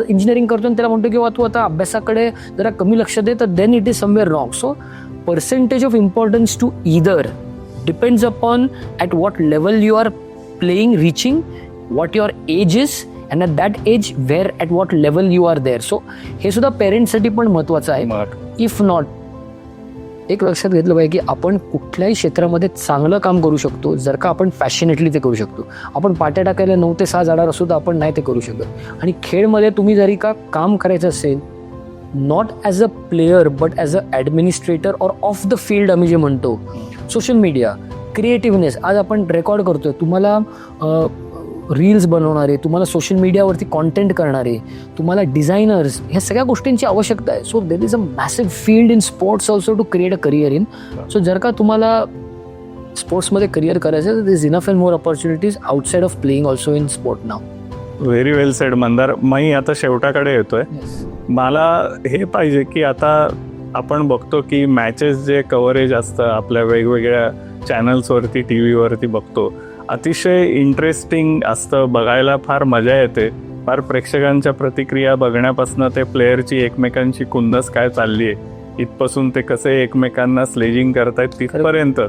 इंजिनिअरिंग करतो आणि त्याला म्हणतो की बाबा तू आता अभ्यासाकडे जरा कमी लक्ष दे तर then it is somewhere wrong. So percentage of importance to either depends upon at what level you are playing, reaching, what your age is and at that age where at what level you are there. So हे सुद्धा पेरेंट्ससाठी पण महत्त्वाचं आहे. If not एक लक्षात घेतलं पाहिजे की आपण कुठल्याही क्षेत्रामध्ये चांगलं काम करू शकतो जर का आपण पॅशनेटली ते करू शकतो. आपण पाट्या टाकायला 9 ते 6 जाणार असू तर आपण नाही ते करू शकत. आणि खेळमध्ये तुम्ही जरी का काम करायचं असेल not as a player but as a administrator or of the field आम्ही जे म्हणतो, सोशल मीडिया, क्रिएटिव्हनेस. आज आपण रेकॉर्ड करतोय, तुम्हाला रील्स बनवणारे, तुम्हाला सोशल मीडियावरती कॉन्टेंट करणारे, तुम्हाला डिझायनर्स, ह्या सगळ्या गोष्टींची आवश्यकता आहे. So there is a massive field in sports also to create a career in. So जर का तुम्हाला स्पोर्ट्समध्ये करिअर करायचं तर this is enough and more opportunities outside of playing also in sport now. Very well said Mandar. मी आता शेवटाकडे येतोय. मला हे पाहिजे की आता आपण बघतो की मॅचेस जे कव्हरेज असतं आपल्या वेगवेगळ्या चॅनल्सवरती, TV वरती बघतो, अतिशय इंटरेस्टिंग असतं, बघायला फार मजा येते. फार प्रेक्षकांच्या प्रतिक्रिया बघण्यापासून ते प्लेयरची एकमेकांची कुंदस काय चालली आहे इथपासून ते कसे एकमेकांना स्लेजिंग करतायत तिथपर्यंत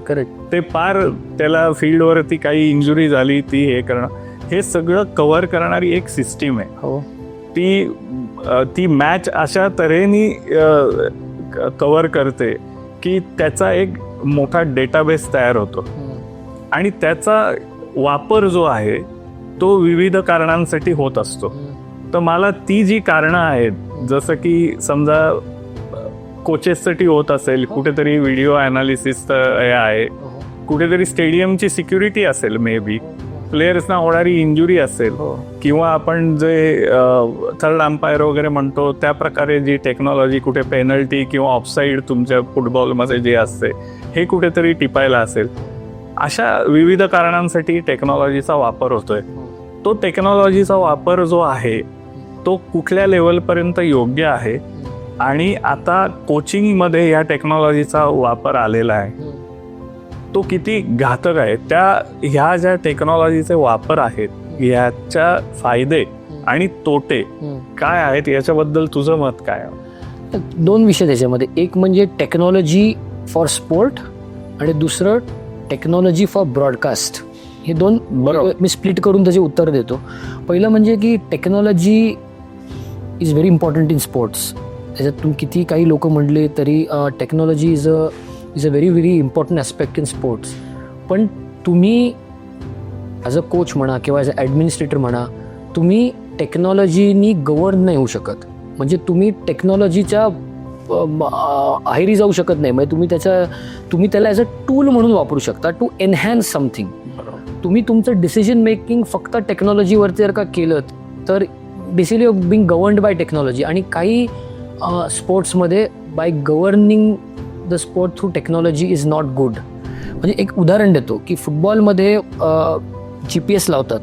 ते फार त्याला फील्डवरती काही इंजुरी झाली ती हे करणं, हे सगळं कव्हर करणारी एक सिस्टीम आहे. हो, ती मॅच अशा तऱ्हेने कव्हर करते की त्याचा एक मोठा डेटाबेस तयार होतो आणि त्याचा वापर जो आहे तो विविध कारणांसाठी होत असतो. तर मला ती जी कारणं आहेत, जसं की समजा कोचेससाठी होत असेल, कुठेतरी व्हिडिओ अनालिसिस हे आहे, कुठेतरी स्टेडियमची सिक्युरिटी असेल, मे बी प्लेयर्सना होणारी इंजुरी असेल, किंवा आपण जे थर्ड अंपायर वगैरे म्हणतो त्या प्रकारे जी टेक्नॉलॉजी, कुठे पेनल्टी किंवा ऑफसाईड तुमच्या फुटबॉलमध्ये जे असते हे कुठेतरी टिपायला असेल, अशा विविध कारणांसाठी टेक्नॉलॉजीचा वापर होतोय. तो टेक्नॉलॉजीचा वापर जो आहे तो कुठल्या लेवलपर्यंत योग्य आहे, आणि आता कोचिंगमध्ये या टेक्नॉलॉजीचा वापर आलेला आहे तो किती घातक आहे, ह्या ज्या टेक्नॉलॉजीचे वापर आहेत याच्या फायदे आणि तोटे काय आहेत याच्याबद्दल तुझं मत काय आहे? दोन विषय त्याच्यामध्ये, एक म्हणजे टेक्नॉलॉजी फॉर स्पोर्ट आणि दुसरं टेक्नॉलॉजी फॉर ब्रॉडकास्ट. हे दोन मी स्प्लिट करून त्याचे उत्तर देतो. पहिलं म्हणजे की technology is very important in sports. त्याच्यातून किती काही लोक म्हणले तरी technology is a very very important aspect in sports. पण तुम्ही ॲज अ कोच म्हणा किंवा ॲज अ ॲडमिनिस्ट्रेटर म्हणा, तुम्ही टेक्नॉलॉजीनी गव्हर्न नाही होऊ शकत. म्हणजे तुम्ही टेक्नॉलॉजीच्या आहिरी जाऊ शकत नाही. म्हणजे तुम्ही त्याला ॲज अ टूल म्हणून वापरू शकता टू एनहॅन्स समथिंग. तुम्ही तुमचं डिसिजन मेकिंग फक्त टेक्नॉलॉजीवरती जर का केलं तर basically you being governed by technology. आणि काही स्पोर्ट्समध्ये by governing the sport through technology is not good. म्हणजे एक उदाहरण देतो की फुटबॉलमध्ये GPS लावतात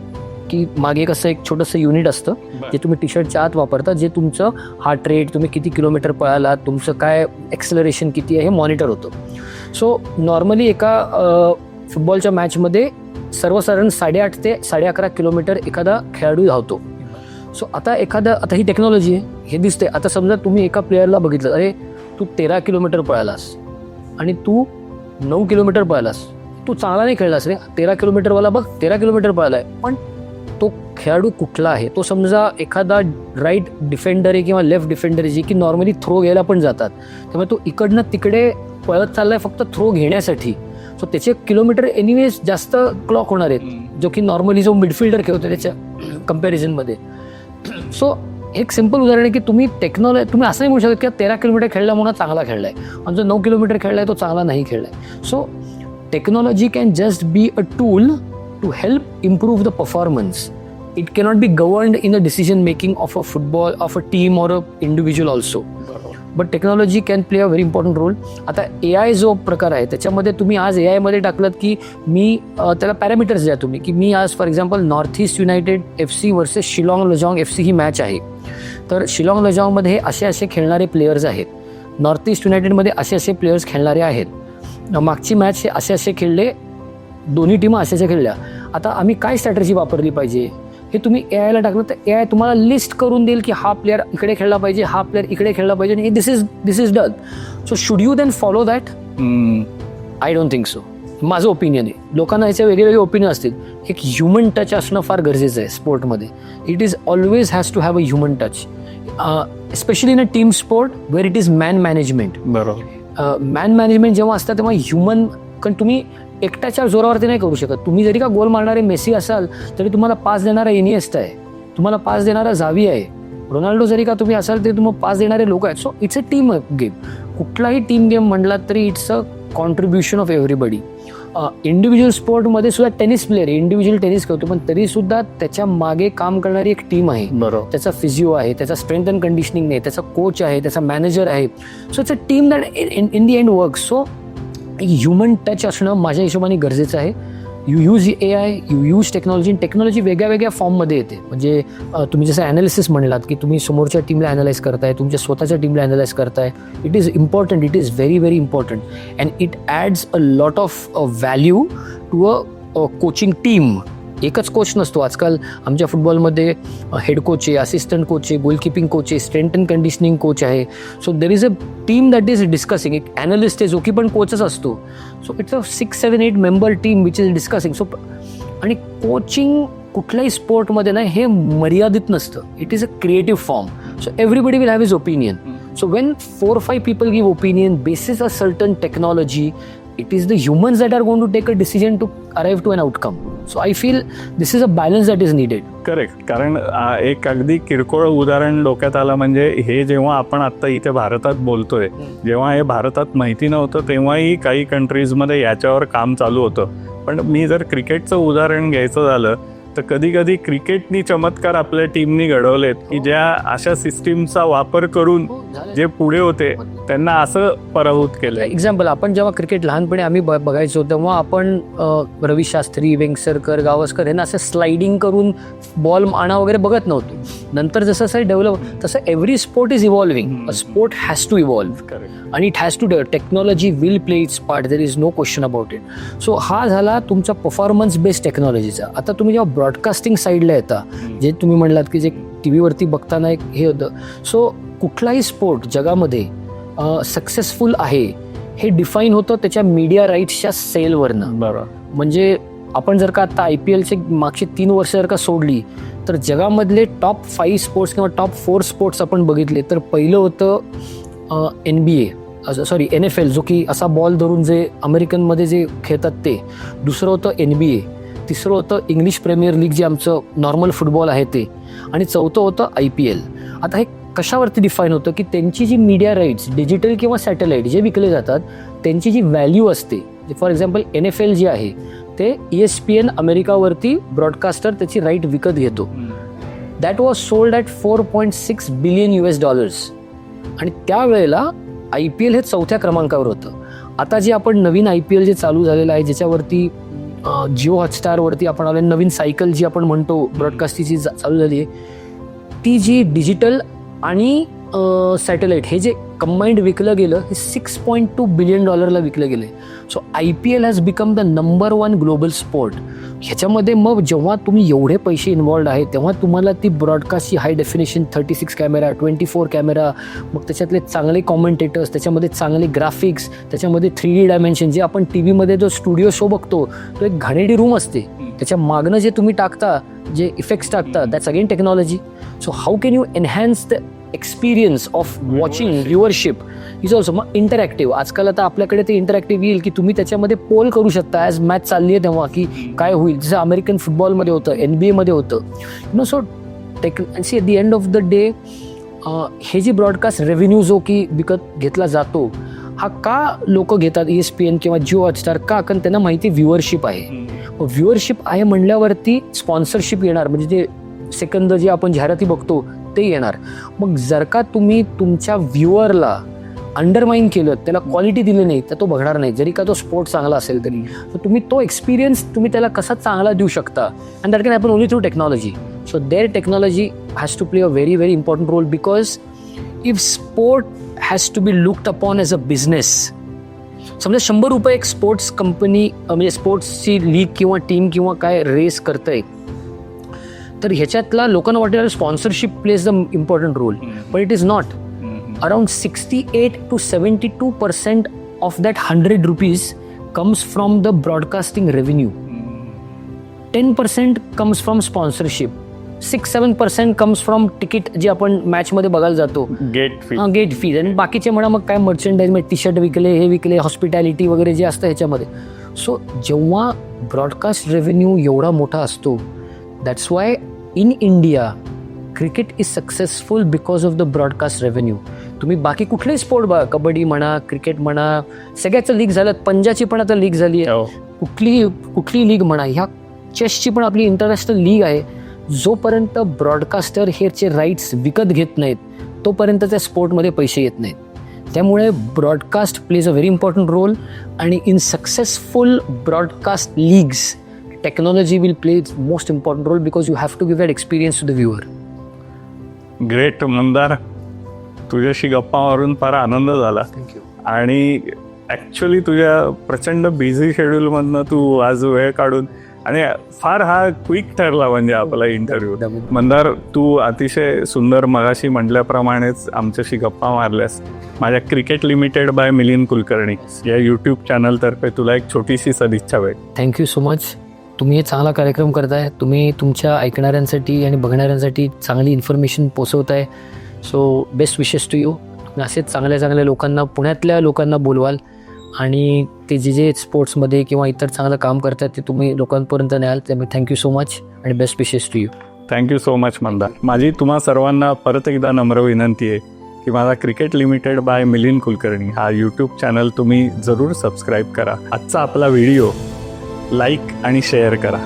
की मागे कसं एक छोटंसं युनिट असतं जे तुम्ही टी शर्टच्या आत वापरता, जे तुमचं हार्ट रेट, तुम्ही किती किलोमीटर पळालात, तुमचं काय एक्सेलरेशन किती आहे हे मॉनिटर होतं. सो नॉर्मली एका फुटबॉलच्या मॅचमध्ये सर्वसाधारण 8.5 ते 11.5 किलोमीटर एखादा खेळाडू धावतो. सो आता ही टेक्नॉलॉजी आहे, हे दिसते. आता समजा तुम्ही एका प्लेअरला बघितलं, अरे तू 13 किलोमीटर पळालास आणि तू 9 किलोमीटर पळालास, तू चांगला नाही खेळलास रे. 13 किलोमीटरवाला बघ 13 किलोमीटर पळालाय, पण तो खेळाडू कुठला आहे? तो समजा एखादा राईट डिफेंडर आहे किंवा लेफ्ट डिफेंडर आहे, जे की नॉर्मली थ्रो घ्यायला पण जातात. त्यामुळे तो इकडनं तिकडे पळत चाललाय फक्त थ्रो घेण्यासाठी. सो त्याचे किलोमीटर एनिवेज जास्त क्लॉक होणार आहेत, जो की नॉर्मली जो मिडफिल्डर खेळतो त्याच्या कम्पॅरिझनमध्ये. सो एक सिम्पल उदाहरण आहे की तुम्ही तुम्ही असं नाही म्हणू शकत की 13 किलोमीटर खेळला म्हणून चांगला खेळलाय, आणि जो 9 किलोमीटर खेळलाय तो चांगला नाही खेळलाय. So technology can just be a tool to help improve the performance. It cannot be governed in the decision making of a football, of a team or a individual also. But technology can play a very important role. आता AI जो प्रकार आहे त्याच्यामध्ये तुम्ही आज AI मध्ये टाकलात की मी त्याला पॅरामीटर्स द्या तुम्ही, की मी आज for example North East United FC versus Shillong Lajong FC ही मॅच आहे. तर शिलाँग लजाँगमध्ये हे असे खेळणारे प्लेयर्स आहेत, नॉर्थ ईस्ट युनायटेडमध्ये असे प्लेयर्स खेळणारे आहेत. मागची मॅच हे असे खेळले, दोन्ही टीम अशाच्या खेळल्या. आता आम्ही काय स्ट्रॅटेजी वापरली पाहिजे हे तुम्ही AI ला टाकलं तर AI तुम्हाला लिस्ट करून देईल की हा प्लेअर इकडे खेळला पाहिजे, हा प्लेअर इकडे खेळला पाहिजे, आणि this is done. So should you then follow that? I don't think so. माझं ओपिनियन आहे. लोकांना याचे वेगवेगळे ओपिनियन असतील. एक ह्युमन टच असणं फार गरजेचं आहे स्पोर्टमध्ये. It is always has to have a human touch, especially in a team sport where it is man management. बरोबर. मॅन मॅनेजमेंट जेव्हा असतं तेव्हा ह्युमन, कारण तुम्ही एकट्याच्या जोरावरती नाही करू शकत. तुम्ही जरी का गोल मारणारे मेसी असाल तरी तुम्हाला पास देणारा इनिएस्टा आहे, तुम्हाला पास देणारा झावी आहे. रोनाल्डो जरी का तुम्ही असाल तरी तुम्हाला पास देणारे लोक आहेत. So it's a team game. कुठलाही टीम गेम म्हणला तरी it's a contribution of everybody. Individual स्पोर्टमध्ये सुद्धा टेनिस प्लेअर आहे, इंडिव्हिज्युअल टेनिस खेळतो, पण तरी सुद्धा त्याच्या मागे काम करणारी एक टीम आहे. बरोबर. त्याचा फिजिओ आहे, त्याचा स्ट्रेंथ अँड कंडिशनिंग आहे, त्याचा कोच आहे, त्याचा मॅनेजर आहे. So it's a team that in the end work. So human touch असणं माझ्या हिशोबाने गरजेचं आहे. You use AI, you use technology. Technology वेगळ्या वेगळ्या फॉर्ममध्ये येते. म्हणजे तुम्ही जसं ॲनालिसिस म्हणलात की तुम्ही समोरच्या टीमला ॲनालाइज करताय, तुमच्या स्वतःच्या टीमला ॲनालाइज करताय. It is important, it is very very important, and it adds a lot of value to a coaching team. एकच कोच नसतो. आजकाल आमच्या फुटबॉलमध्ये हेड कोच आहे, असिस्टंट कोच आहे, गोलकीपिंग कोच आहे, स्ट्रेंथ अँड कंडिशनिंग कोच आहे. So there is a team that is discussing. एक ॲनालिस्ट आहे जो की पण कोचच असतो. So it's a 6, 7, 8 member team which is discussing. So आणि कोचिंग कुठल्याही स्पोर्टमध्ये ना हे मर्यादित नसतं. It is a creative form. So everybody will have his opinion. So when 4 or 5 people give opinion basis a certain technology, it is the humans that are going to take a decision to arrive to an outcome. So I feel this is a balance that is needed. Correct. कारण एक अगदी किरकोळ उदाहरण डोक्यात आलं, म्हणजे हे जेव्हा आपण आता इथे भारतात बोलतोय, जेव्हा हे भारतात माहिती नव्हतं तेव्हाही काही कंट्रीजमध्ये याच्यावर काम चालू होतं. पण मी जर क्रिकेटचं उदाहरण घ्यायचं झालं तर कधी कधी क्रिकेटनी चमत्कार आपल्या टीमनी घडवलेत की ज्या अशा सिस्टीमचा वापर करून जे पुढे होते त्यांना असं पराभूत केलं. एक्झाम्पल, आपण जेव्हा क्रिकेट लहानपणी आम्ही बघायचो तेव्हा आपण रवी शास्त्री, वेंगसरकर, गावस्कर यांना असं स्लाइडिंग करून बॉल आणा वगैरे बघत नव्हतो. नंतर जसं असं डेव्हलप तसं every sport is evolving. A sport has to evolve आणि it has to technology will play its part. There is no question about it. So हा झाला तुमचा परफॉर्मन्स बेस्ड टेक्नॉलॉजीचा. आता तुम्ही जेव्हा ब्रॉडकास्टिंग साईडला येता, जे तुम्ही म्हणलात की जे टी व्हीवरती बघताना एक हे होतं. सो कुठलाही स्पोर्ट जगामध्ये सक्सेसफुल आहे हे डिफाईन होतं त्याच्या मीडिया राईट्सच्या सेलवरनं. बरोबर. म्हणजे आपण जर का आता IPLचे मागची 3 वर्ष जर का सोडली तर जगामधले टॉप 5 स्पोर्ट्स किंवा टॉप 4 स्पोर्ट्स आपण बघितले तर पहिलं होतं NFL, जो की असा बॉल धरून जे अमेरिकनमध्ये जे खेळतात ते. दुसरं होतं NBA. तिसरं होतं इंग्लिश प्रीमियर लीग, जे आमचं नॉर्मल फुटबॉल आहे ते. आणि चौथं होतं IPL. आता हे कशावरती डिफाईन होतं की त्यांची जी मीडिया राईट्स डिजिटल किंवा सॅटेलाईट जे विकले जातात त्यांची जी व्हॅल्यू असते. फॉर एक्झाम्पल NFL जे आहे ते ESPN अमेरिकावरती ब्रॉडकास्टर त्याची राईट विकत घेतो. That was sold at $4.6 billion आणि त्यावेळेला IPL हे 4थ्या क्रमांकावर होतं. आता जे आपण नवीन IPL जे चालू झालेलं आहे, ज्याच्यावरती जिओ हॉटस्टारवरती आपण आलो, नवीन सायकल जी आपण म्हणतो ब्रॉडकास्टिंगची चालू झाली आहे, ती जी डिजिटल आणि सॅटेलाईट हे जे कंबाईंड विकलं गेलं हे $6.2 बिलियन विकलं गेलं. So IPL has become the number 1 global sport. ह्याच्यामध्ये मग जेव्हा तुम्ही एवढे पैसे इन्वॉल्ड आहे तेव्हा तुम्हाला ती ब्रॉडकास्टची हाय डेफिनेशन 36 कॅमेरा, 24 कॅमेरा, मग त्याच्यातले चांगले कॉमेंटेटर्स, त्याच्यामध्ये चांगले ग्राफिक्स, त्याच्यामध्ये 3D डायमेन्शन. जे आपण TV मध्ये जो स्टुडिओ शो बघतो तो एक घाणेरडी रूम असते, त्याच्या मागणं जे तुम्ही टाकता, जे इफेक्ट्स टाकता, that's again technology. So how can you enhance the experience of watching viewership is also. मग इंटरॅक्टिव्ह, आजकाल आता आपल्याकडे ते इंटरॅक्टिव्ह येईल की तुम्ही त्याच्यामध्ये पोल करू शकता ॲज मॅच चालली आहे तेव्हा की काय होईल, जसं अमेरिकन फुटबॉलमध्ये होतं, NBA मध्ये होतं. So see at the end of the day हे जी ब्रॉडकास्ट रेव्हेन्यू जो की विकत घेतला जातो हा का लोक घेतात ESPN किंवा जिओ हॉटस्टार का? कारण त्यांना माहिती व्ह्युअरशिप आहे. व्ह्युअरशिप आहे म्हणल्यावरती स्पॉन्सरशिप येणार, म्हणजे जे सेकंद जे आपण जाहिराती बघतो ते येणार. मग जर का तुम्ही तुमच्या व्ह्युअरला अंडरमाइन केलं, त्याला क्वालिटी दिली नाही तर तो बघणार नाही, जरी का तो स्पोर्ट चांगला असेल तरी. तर तुम्ही तो एक्सपिरियन्स तुम्ही त्याला कसा चांगला देऊ शकता, and that can happen only through technology. So there technology has to play a very very important role, because if sport has to be looked upon as a business. समजा ₹100 एक स्पोर्ट्स कंपनी म्हणजे स्पोर्ट्सची league किंवा team किंवा काय race करतंय, तर ह्याच्यातला लोकांना वाटेल sponsorship plays the important role, but it is not. Around 68 to 72% of that ₹100 comes from the broadcasting revenue. 10% comes from sponsorship. 6-7% comes from ticket जे आपण मॅच मध्ये बघायला जातो, गेट फीज. आणि बाकीचे म्हणा मग काय मर्चंडाईज, टी शर्ट विकले, हे विकले, हॉस्पिटॅलिटी वगैरे जे असतं ह्याच्यामध्ये. सो जेव्हा ब्रॉडकास्ट रेव्हेन्यू एवढा मोठा असतो, that's why in India cricket is successful because of the broadcast revenue. तुम्ही बाकी कुठलेही स्पोर्ट बघा, कबड्डी म्हणा, क्रिकेट म्हणा, सगळ्याचं लीग झालं, पंजाची पण आता लीग झाली आहे, कुठली लीग म्हणा, ह्या चेसची पण आपली इंटरनॅशनल लीग आहे. जोपर्यंत ब्रॉडकास्टर हेचे राईट्स विकत घेत नाहीत तोपर्यंत त्या स्पोर्टमध्ये पैसे येत नाहीत. त्यामुळे broadcast plays a very important role, आणि in successful broadcast leagues technology will play its most important role, because you have to give that experience to the viewer. Great Mandar, तुझ्याशी गप्पा मारून फार आनंद झाला. थँक्यू. आणि ॲक्च्युली तुझ्या प्रचंड बिझी शेड्यूलमधनं तू आज वेळ काढून, आणि फार हा क्विक ठरला म्हणजे आपला इंटरव्ह्यू. मंदार, तू अतिशय सुंदर मगाशी म्हटल्याप्रमाणेच आमच्याशी गप्पा मारल्यास. माझ्या cricket limited by Milind Kulkarni या यूट्यूब चॅनलतर्फे तुला एक छोटीशी सदिच्छा भेट. Thank you so much. तुम्ही हे चांगला कार्यक्रम करताय, तुम्ही तुमच्या ऐकणाऱ्यांसाठी आणि बघणाऱ्यांसाठी चांगली इन्फॉर्मेशन पोचवताय. So best wishes to you. असेच चांगल्या चांगल्या लोकांना, पुण्यातल्या लोकांना बोलवाल, आणि ते जे स्पोर्ट्समध्ये किंवा इतर चांगलं काम करतात ते तुम्ही लोकांपर्यंत न्याल. त्यामुळे थँक्यू सो मच आणि best wishes to you. Thank you so much Mandar. माझी तुम्हा सर्वांना परत एकदा नम्र विनंती आहे की माझा cricket limited by Milind Kulkarni हा यूट्यूब चॅनल तुम्ही जरूर सबस्क्राईब करा. आजचा आपला व्हिडिओ लाईक आणि शेअर करा.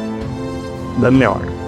धन्यवाद.